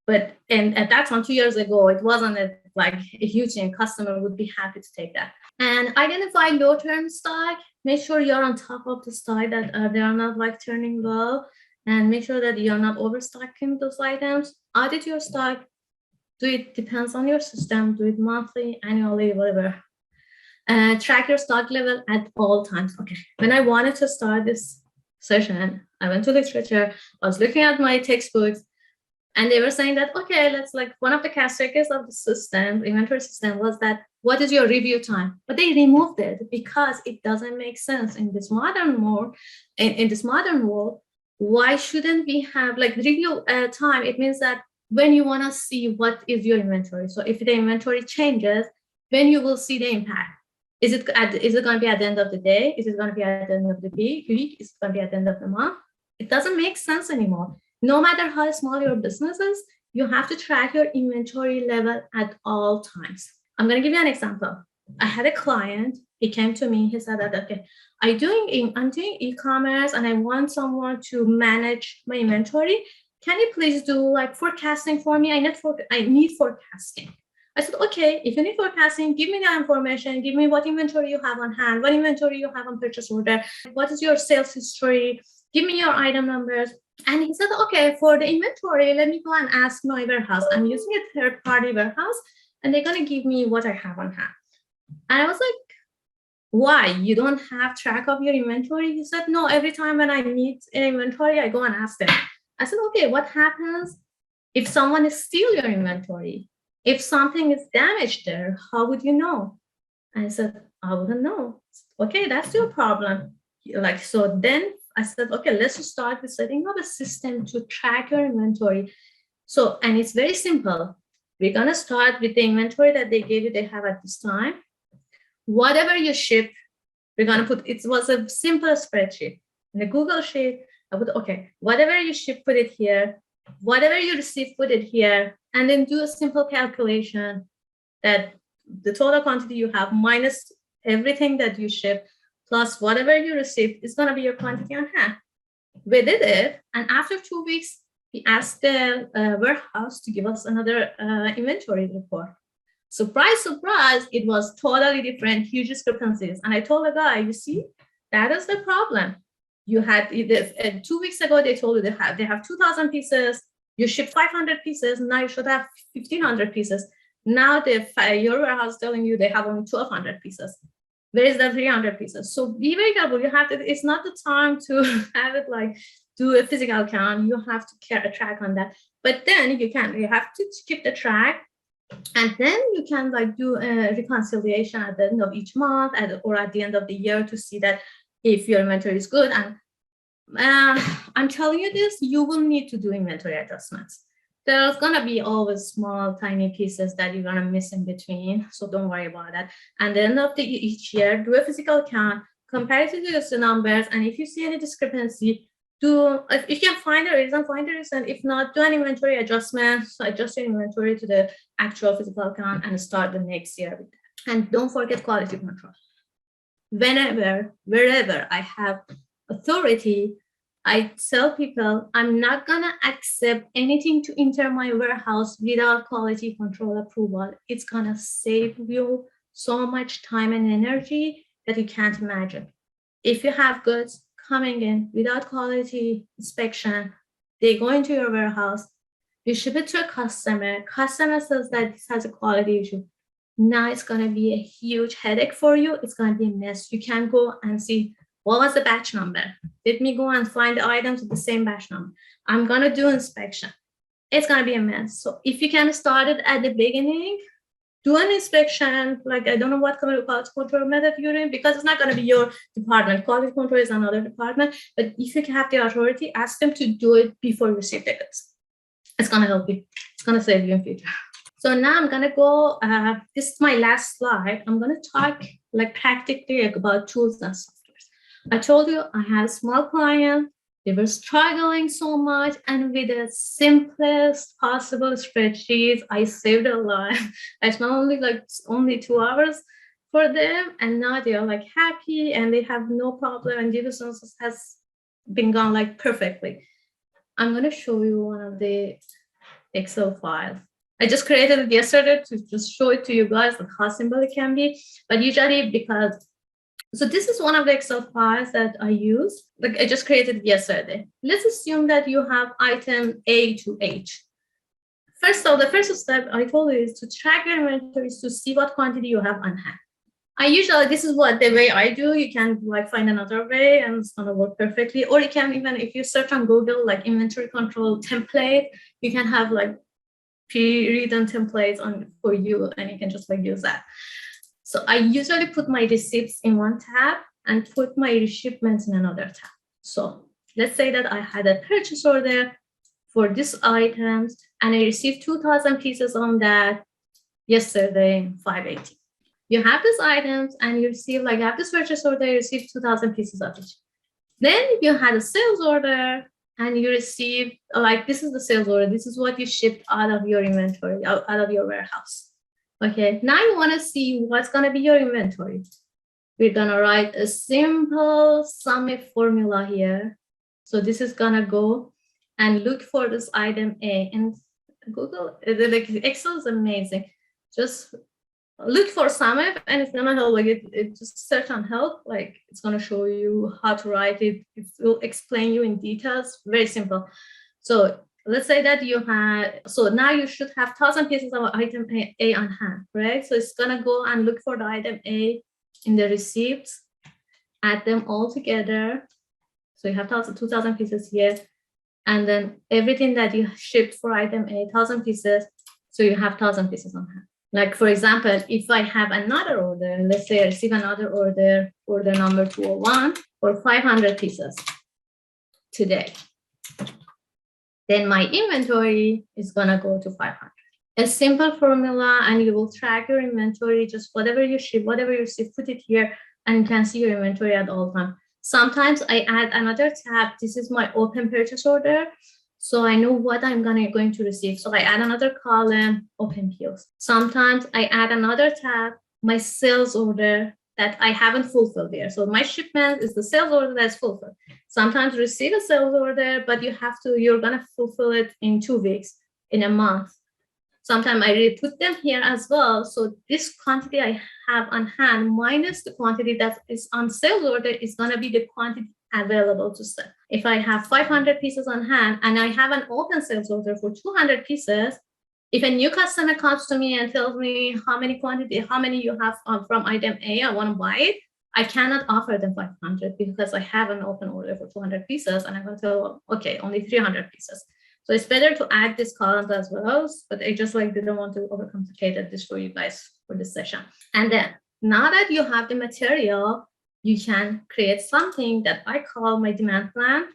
But and at that time, 2 years ago, it wasn't like a huge thing. Customer would be happy to take that. And identify low-turn stock. Make sure you're on top of the stock, that they are not like turning low, and make sure that you're not overstocking those items. Audit your stock. Do it, depends on your system. Do it monthly, annually, whatever. Track your stock level at all times. Okay, when I wanted to start this session, I went to literature. I was looking at my textbooks, and they were saying that, okay, let's like one of the characteristics of the system, inventory system, was that what is your review time? But they removed it because it doesn't make sense in this modern world. In this modern world, why shouldn't we have like review time? It means that when you want to see what is your inventory. So if the inventory changes, when you will see the impact. Is it going to be at the end of the day? Is it going to be at the end of the week? Is it going to be at the end of the month? It doesn't make sense anymore. No matter how small your business is, you have to track your inventory level at all times. I'm going to give you an example. I had a client. He came to me. He said that, okay, I'm doing e-commerce and I want someone to manage my inventory. Can you please do like forecasting for me? I need forecasting. I said, okay, if you need forecasting, give me the information. Give me what inventory you have on hand, what inventory you have on purchase order. What is your sales history? give me your item numbers. And he said, okay, for the inventory, let me go and ask my warehouse. I'm using a third-party warehouse, and they're going to give me what I have on hand. And I was like, why? You don't have track of your inventory? He said, no, every time when I need an inventory, I go and ask them. I said, okay, what happens if someone steals your inventory? If something is damaged there, how would you know? And I said, I wouldn't know. Okay, that's your problem. Like, so then I said, okay, let's just start with setting up a system to track your inventory. So, and it's very simple. We're gonna start with the inventory that they gave you, they have at this time. Whatever you ship, we're gonna put, it was a simple spreadsheet. In the Google Sheet, I put, okay, whatever you ship, put it here. Whatever you receive, put it here. And then do a simple calculation that the total quantity you have minus everything that you ship plus whatever you receive is going to be your quantity on hand. We did it, and after 2 weeks, we asked the warehouse to give us another inventory report. Surprise, surprise, it was totally different, huge discrepancies. And I told the guy, you see, that is the problem. You had 2 weeks ago, they told you they have 2,000 pieces. You ship 500 pieces. Now you should have 1,500 pieces. Now your warehouse telling you they have only 1,200 pieces. Where is the 300 pieces? So be very careful. You have to. It's not the time to have it like do a physical count. You have to keep a track on that. But then you have to keep the track, and then you can like do a reconciliation at the end of each month or at the end of the year to see that if your inventory is good. And I'm telling you this, you will need to do inventory adjustments. There's gonna be always small, tiny pieces that you're gonna miss in between. So don't worry about that. And the end of each year, do a physical count, compare it to the numbers. And if you see any discrepancy, if you can find a reason, find a reason. If not, do an inventory adjustment. So adjust your inventory to the actual physical count and start the next year with that. And don't forget quality control. Wherever I have authority, I tell people I'm not gonna accept anything to enter my warehouse without quality control approval. It's gonna save you so much time and energy that you can't imagine. If you have goods coming in without quality inspection, they go into your warehouse, you ship it to a customer says that this has a quality issue. Now it's gonna be a huge headache for you. It's gonna be a mess. You can go and see what was the batch number. Let me go and find the items with the same batch number. I'm gonna do inspection. It's gonna be a mess. So if you can start it at the beginning, do an inspection. Like, I don't know what kind of quality control method you're in, because it's not gonna be your department. Quality control is another department. But if you have the authority, ask them to do it before you receive the goods. It's gonna help you. It's gonna save you in future. So now I'm gonna go, this is my last slide. I'm gonna talk like practically about tools and softwares. I told you I had a small client. They were struggling so much, and with the simplest possible spreadsheets, I saved a lot. I spent only 2 hours for them, and now they are like happy and they have no problem, and the business has been gone like perfectly. I'm gonna show you one of the Excel files. I just created it yesterday to just show it to you guys like how simple it can be. But usually so this is one of the Excel files that I use. Like, I just created it yesterday. Let's assume that you have item A to H. First of all, the first step I told you is to track your inventories to see what quantity you have on hand. This is the way I do. You can like find another way and it's gonna work perfectly. Or you can even, if you search on Google, like inventory control template, you can have like pre-written templates for you, and you can just like use that. So I usually put my receipts in one tab and put my shipments in another tab. So let's say that I had a purchase order for these items and I received 2,000 pieces on that yesterday, 580. You have these items and you receive, like, after this purchase order, you receive 2,000 pieces of each. Then you had a sales order and you receive, like, this is the sales order. This is what you shipped out of your inventory, out of your warehouse. Okay, now you want to see what's going to be your inventory. We're going to write a simple SUMIF formula here. So this is going to go and look for this item A. And Google, like Excel is amazing. Just look for SumUp, and it's gonna help. Like it just search on help. Like it's gonna show you how to write it. It will explain you in details. Very simple. So let's say that you had. So now you should have 1,000 pieces of item A on hand, right? So it's gonna go and look for the item A in the receipts, add them all together. So you have 2,000 pieces here, and then everything that you shipped for item A, 1,000 pieces. So you have 1,000 pieces on hand. Like, for example, if I have another order, let's say I receive another order number 201 for 500 pieces today, then my inventory is gonna go to 500. A simple formula, and you will track your inventory, just whatever you ship, whatever you receive, put it here, and you can see your inventory at all times. Sometimes I add another tab. This is my open purchase order. So I know what I'm going to receive. So I add another column, open POs. Sometimes I add another tab, my sales order that I haven't fulfilled there. So my shipment is the sales order that's fulfilled. Sometimes receive a sales order, but you're gonna fulfill it in 2 weeks, in a month. Sometimes I really put them here as well. So this quantity I have on hand minus the quantity that is on sales order is gonna be the quantity available to sell. If I have 500 pieces on hand and I have an open sales order for 200 pieces, if a new customer comes to me and tells me how many you have from item A, I want to buy it, I cannot offer them 500 because I have an open order for 200 pieces and I'm going to tell, okay, only 300 pieces. So it's better to add these columns as well, but I just didn't want to overcomplicate this for you guys for this session. And then now that you have the material, you can create something that I call my demand plan.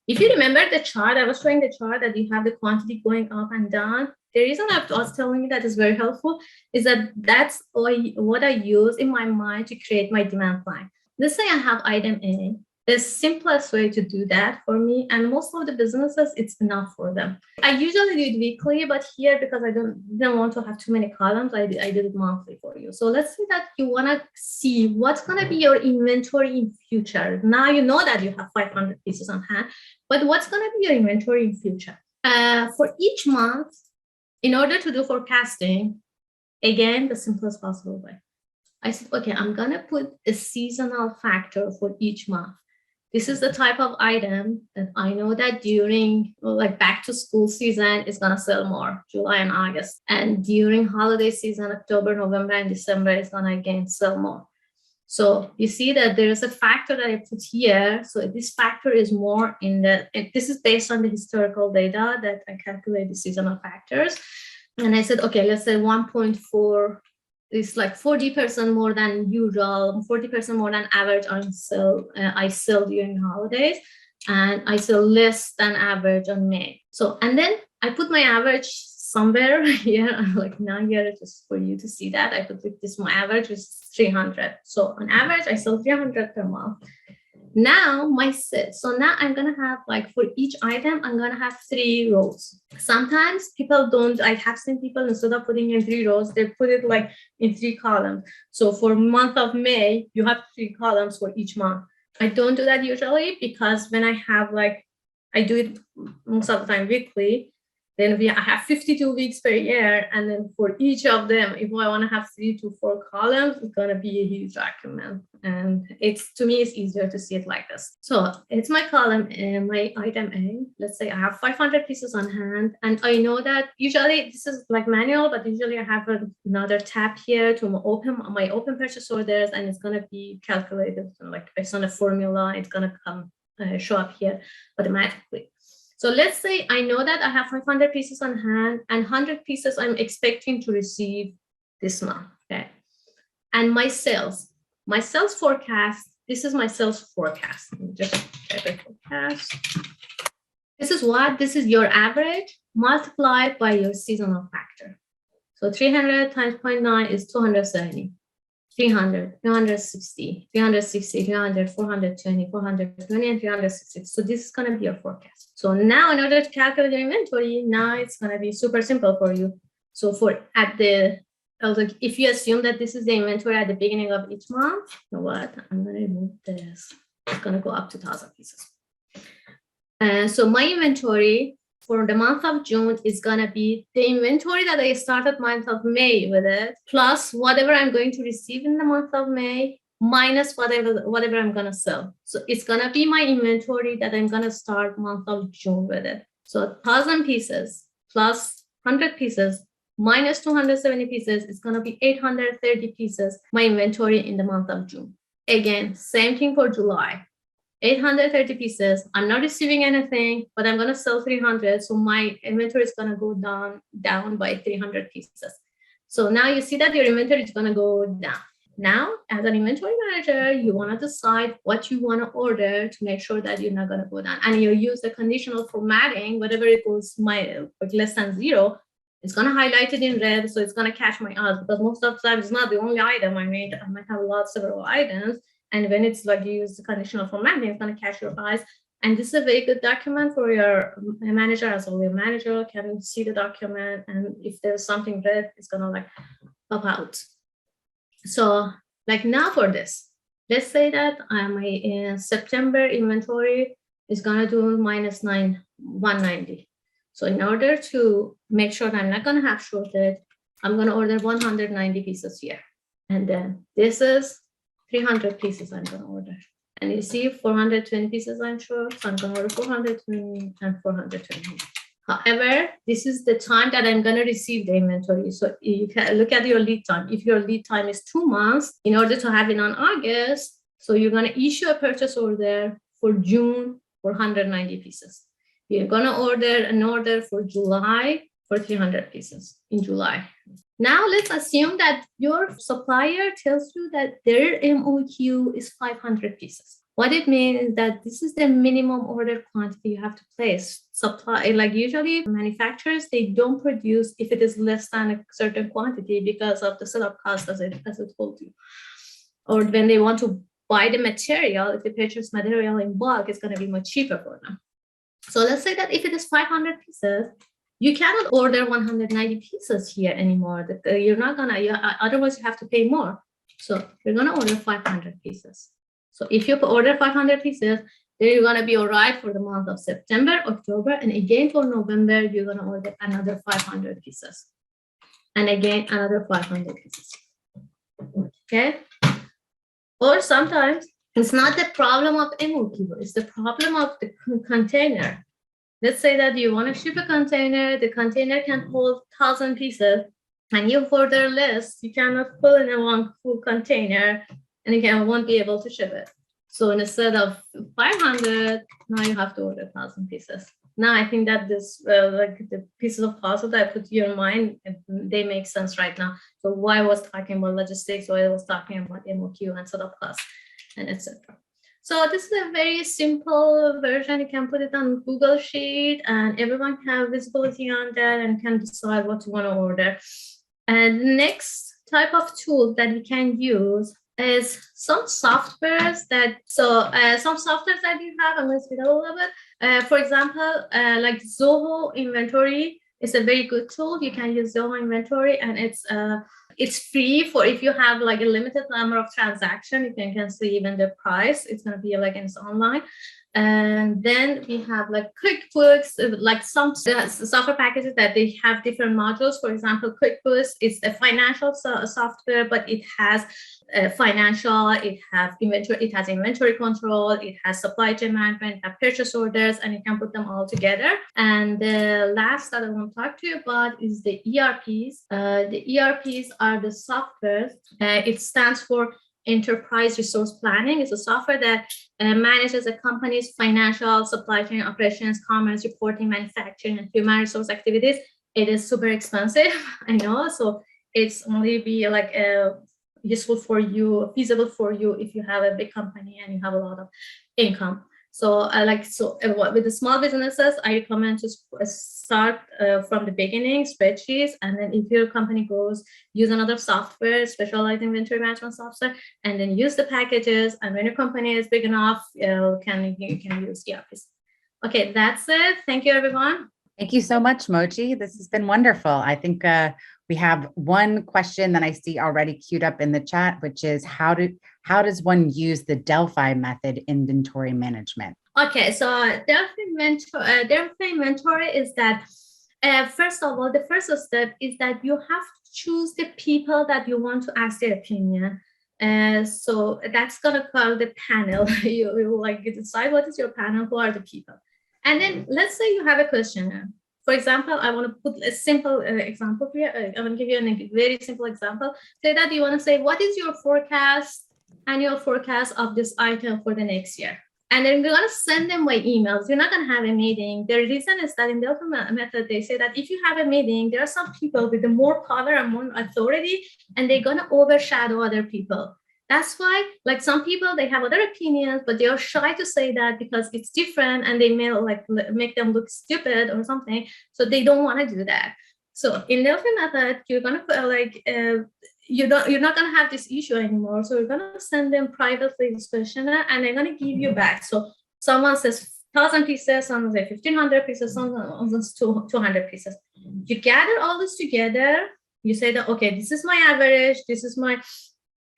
If you remember the chart, I was showing the chart that you have the quantity going up and down. The reason I was telling you that is very helpful is that that's what I use in my mind to create my demand plan. Let's say I have item A. The simplest way to do that for me, and most of the businesses, it's enough for them. I usually do it weekly, but here, because I don't want to have too many columns, I did it monthly for you. So let's say that you want to see what's going to be your inventory in future. Now you know that you have 500 pieces on hand, but what's going to be your inventory in future? For each month, in order to do forecasting, again, the simplest possible way. I said, okay, I'm going to put a seasonal factor for each month. This is the type of item that I know that during back to school season is going to sell more, July and August. And during holiday season, October, November, and December is going to again sell more. So you see that there's a factor that I put here. So this factor is more this is based on the historical data that I calculate the seasonal factors. And I said, okay, let's say 1.4 is 40% more than usual, 40% more than average on sell. I sell during holidays, and I sell less than average on May. So, and then I put my average somewhere here, now here, just for you to see that. I put this, my average is 300. So on average, I sell 300 per month. Now now I'm gonna have for each item, I'm gonna have 3 rows. Sometimes people don't, I have seen people instead of putting in 3 rows, they put it in 3 columns. So for month of May, you have 3 columns for each month. I don't do that usually because when I have I do it most of the time weekly, then I have 52 weeks per year. And then for each of them, if I want to have 3 to 4 columns, it's going to be a huge document. And to me, it's easier to see it like this. So it's my column, my item A. Let's say I have 500 pieces on hand. And I know that usually this is manual, but usually I have another tab here to open my open purchase orders, and it's going to be calculated based on a formula. It's going to come show up here automatically. So let's say I know that I have 500 pieces on hand and 100 pieces I'm expecting to receive this month, okay? And my sales forecast, this is my sales forecast. Just type a forecast. This is what? This is your average multiplied by your seasonal factor. So 300 times 0.9 is 270. 300, 360, 360, 300, 420, 420, and 360. So this is going to be your forecast. So now in order to calculate your inventory, now it's going to be super simple for you. So if you assume that this is the inventory at the beginning of each month, you know what? I'm going to remove this. It's going to go up to 1,000 pieces. So my inventory for the month of June is going to be the inventory that I started month of May with it, plus whatever I'm going to receive in the month of May, minus whatever I'm going to sell. So it's going to be my inventory that I'm going to start month of June with it. So 1,000 pieces plus 100 pieces minus 270 pieces is going to be 830 pieces, my inventory in the month of June. Again, same thing for July. 830 pieces. I'm not receiving anything, but I'm going to sell 300. So my inventory is going to go down by 300 pieces. So now you see that your inventory is going to go down. Now, as an inventory manager, you want to decide what you want to order to make sure that you're not going to go down. And you use the conditional formatting, whatever it goes less than 0, it's going to highlight it in red. So it's going to catch my eyes, because most of the time it's not the only item I made. I might have several items. And when it's like you use the conditional formatting, it's going to catch your eyes. And this is a very good document for your manager as well. Your manager can see the document. And if there's something red, it's going to like pop out. So like now for this, let's say that my September inventory is going to do minus 190. So in order to make sure that I'm not going to have shortage, I'm going to order 190 pieces here. And then this is 300 pieces I'm going to order. And you see 420 pieces I'm short. So I'm going to order 420 and 420. However, this is the time that I'm going to receive the inventory. So you can look at your lead time. If your lead time is 2 months, in order to have it on August, so you're going to issue a purchase order for June for 190 pieces. You're going to order an order for July for 300 pieces in July. Now let's assume that your supplier tells you that their MOQ is 500 pieces. What it means is that this is the minimum order quantity you have to place. Supply, like usually manufacturers, they don't produce if it is less than a certain quantity because of the setup cost, as I told you. Or when they want to buy the material, if they purchase material in bulk, it's going to be much cheaper for them. So let's say that if it is 500 pieces, you cannot order 190 pieces here anymore. You're not gonna, otherwise you have to pay more. So you're gonna order 500 pieces. So if you order 500 pieces, then you're gonna be all right for the month of September, October, and again for November, you're gonna order another 500 pieces. And again, another 500 pieces. Okay? Or sometimes it's not the problem of MOQ, it's the problem of the container. Let's say that you want to ship a container, the container can hold 1,000 pieces, and you order less, you cannot put in one full container, and you won't be able to ship it. So instead of 500, now you have to order 1,000 pieces. Now I think that this, like the pieces of puzzle that I put to your mind, they make sense right now. So why I was talking about logistics, why I was talking about MOQ and setup costs, and etc. So this is a very simple version. You can put it on Google Sheet and everyone can have visibility on that and can decide what you want to order. And the next type of tool that you can use is some softwares that, some softwares that you have, I'm going to speed up a little bit. For example, like Zoho Inventory is a very good tool. You can use Zoho Inventory, and it's free for if you have like a limited number of transactions. You can see even the price. It's going to be like it's online. And then we have like QuickBooks, like some software packages that they have different modules. For example, QuickBooks is a financial software, but it has financial, it has inventory control, it has supply chain management, it has purchase orders, and you can put them all together. And the last that I want to talk to you about is the ERPs. The ERPs are the softwares. It stands for Enterprise Resource Planning. It's a software that manages a company's financial, supply chain operations, commerce, reporting, manufacturing, and human resource activities. It is super expensive, I know. So it's only be like useful for you, feasible for you if you have a big company and you have a lot of income. So with the small businesses, I recommend to start from the beginning, spreadsheets, and then if your company goes, use another software, specialized inventory management software, and then use the packages. And when your company is big enough, you can use ERPs. Okay, that's it. Thank you, everyone. Thank you so much, Moji. This has been wonderful. I think we have one question that I see already queued up in the chat, which is how does one use the Delphi method inventory management? Okay, so Delphi mentor is that first of all, the first step is that you have to choose the people that you want to ask their opinion. So that's gonna call the panel. You like decide what is your panel, who are the people, and then let's say you have a questionnaire. For example, I want to put a simple example here. I'm going to give you a very simple example. Say that you want to say, what is your annual forecast of this item for the next year? And then we're going to send them by emails. You're not going to have a meeting. The reason is that in the open method, they say that if you have a meeting, there are some people with the more power and more authority, and they're going to overshadow other people. That's why, like some people, they have other opinions, but they are shy to say that because it's different and they may like make them look stupid or something. So they don't want to do that. So in the open method, you're going to you're not going to have this issue anymore. So you're going to send them privately this questionnaire and they're going to give you back. So someone says 1,000 pieces, someone says 1,500 pieces, someone says 200 pieces. You gather all this together. You say that, okay, this is my average. This is my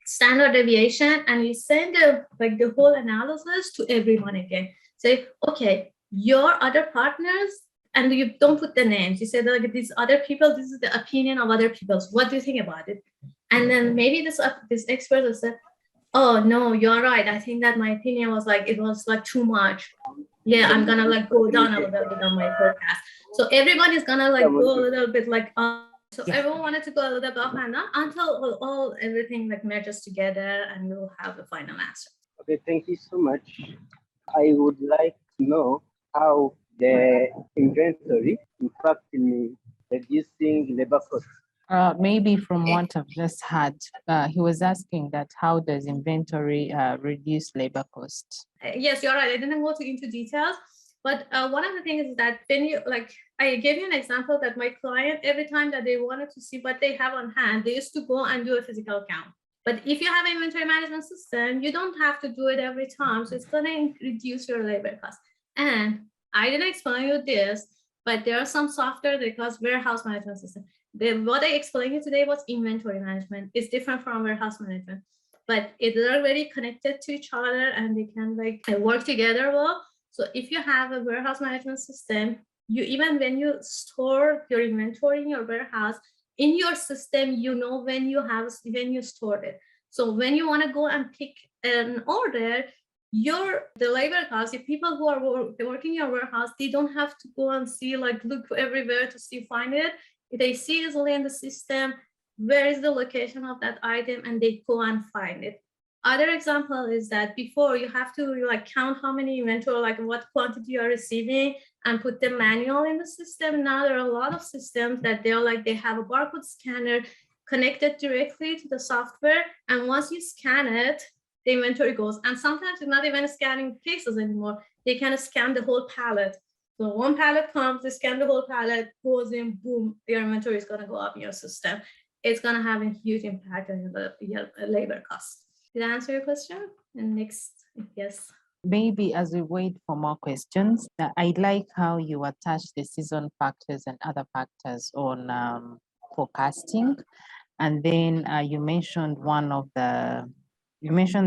standard deviation. And you send the whole analysis to everyone again. Say, okay, your other partners, and you don't put the names. You say that like, these other people, this is the opinion of other people. What do you think about it? And then maybe this expert will say, oh no, you're right. I think that my opinion was like, it was like too much. Yeah, I'm gonna like go down a little bit on my forecast. So everybody's gonna like go a little bit like so everyone wanted to go a little bit up and down until everything like merges together and we'll have the final answer. Okay, thank you so much. I would like to know how the inventory impact in reducing labor costs. Maybe from what I've just had, he was asking that how does inventory reduce labor costs? Yes, you're right. I didn't go into details, but one of the things is that when you I gave you an example that my client, every time that they wanted to see what they have on hand, they used to go and do a physical count. But if you have an inventory management system, you don't have to do it every time. So it's going to reduce your labor costs. And I didn't explain you this, but there are some software that calls warehouse management system. What I explained you today was inventory management. It's different from warehouse management, but they're already connected to each other and they can work together well. So if you have a warehouse management system, even when you store your inventory in your warehouse, in your system, you know when you stored it. So when you want to go and pick an order, the labor costs, if people who are working in your warehouse, they don't have to go and see look everywhere to find it. They see easily in the system where is the location of that item and they go and find it. Other example is that before you have to count how many inventory, what quantity you are receiving and put the manual in the system. Now there are a lot of systems that they have a barcode scanner connected directly to the software. And once you scan it, the inventory goes. And sometimes it's not even scanning cases anymore. They can scan the whole pallet. So one pallet comes, they scan the whole pallet, goes in, boom, your inventory is going to go up in your system. It's going to have a huge impact on your labor costs. Did I answer your question? And next, yes. Maybe as we wait for more questions, I like how you attach the season factors and other factors on forecasting. And then you mentioned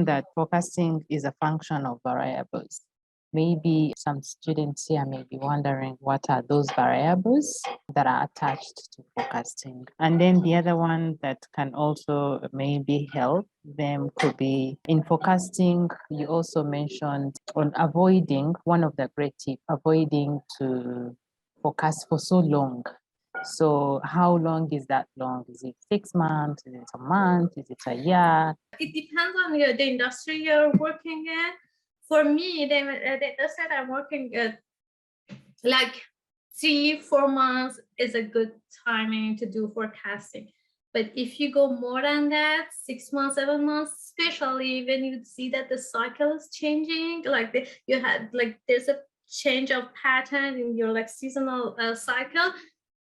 that forecasting is a function of variables. Maybe some students here may be wondering what are those variables that are attached to forecasting. And then the other one that can also maybe help them could be in forecasting. You also mentioned on avoiding, one of the great tips, avoiding to forecast for so long. So how long is that long? Is it 6 months? Is it a month? Is it a year? It depends on the industry you're working in. For me, the industry I'm working at, 3-4 months is a good timing to do forecasting. But if you go more than that, 6 months, 7 months, especially when you see that the cycle is changing, there's a change of pattern in your seasonal cycle,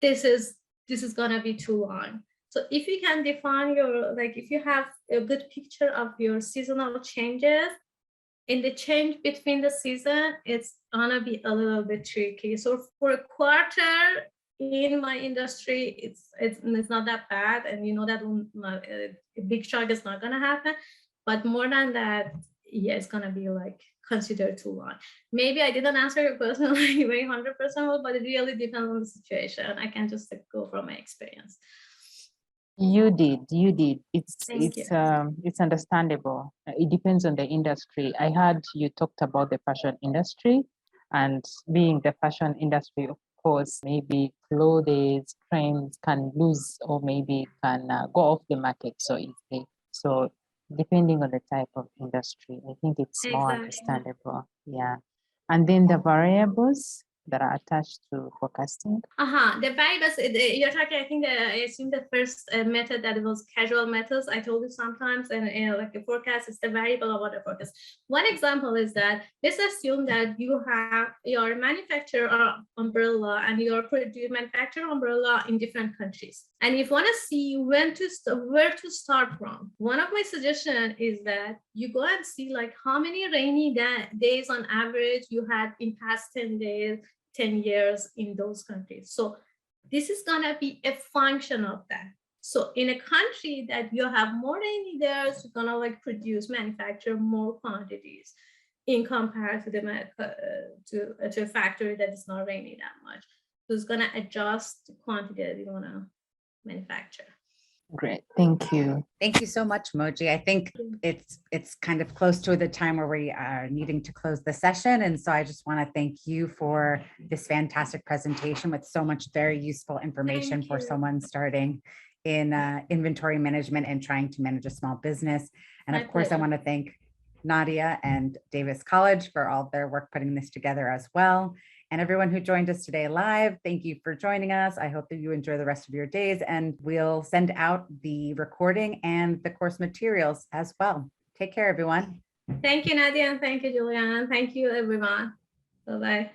this is gonna be too long. So if you can define if you have a good picture of your seasonal changes, in the change between the season, it's gonna be a little bit tricky. So for a quarter in my industry, it's not that bad, and you know that a big shock is not gonna happen. But more than that, yeah, it's gonna be considered too long. Maybe I didn't answer your question like very 100% well, but it really depends on the situation. I can just go from my experience. You did. Thank you. It's understandable. It depends on the industry. I heard you talked about the fashion industry, and being the fashion industry, of course, maybe clothes, trends can lose or maybe can go off the market so easily. So depending on the type of industry, I think it's more Exactly. understandable. Yeah. And then the variables that are attached to forecasting. The variables you're talking, I think I assume the first method that was casual methods. I told you sometimes, and like a forecast is the variable of what a forecast. One example is that let's assume that you have your manufacturer umbrella and your manufacturer umbrella in different countries, and if you want to see where to start from, one of my suggestions is that you go and see like how many rainy days on average you had in past 10 days, 10 years in those countries. So this is gonna be a function of that. So in a country that you have more rainy days, you're gonna like manufacture more quantities in comparison to a factory that is not rainy that much. So it's gonna adjust the quantity that you wanna manufacture. Great, thank you. Thank you so much, Moji. I think it's kind of close to the time where we are needing to close the session. And so I just want to thank you for this fantastic presentation with so much very useful information for someone starting in inventory management and trying to manage a small business. And of course, I want to thank Nadia and Davis College for all their work putting this together as well. And everyone who joined us today live, thank you for joining us. I hope that you enjoy the rest of your days, and we'll send out the recording and the course materials as well. Take care, everyone. Thank you, Nadia, and thank you, Juliana. Thank you, everyone. Bye-bye.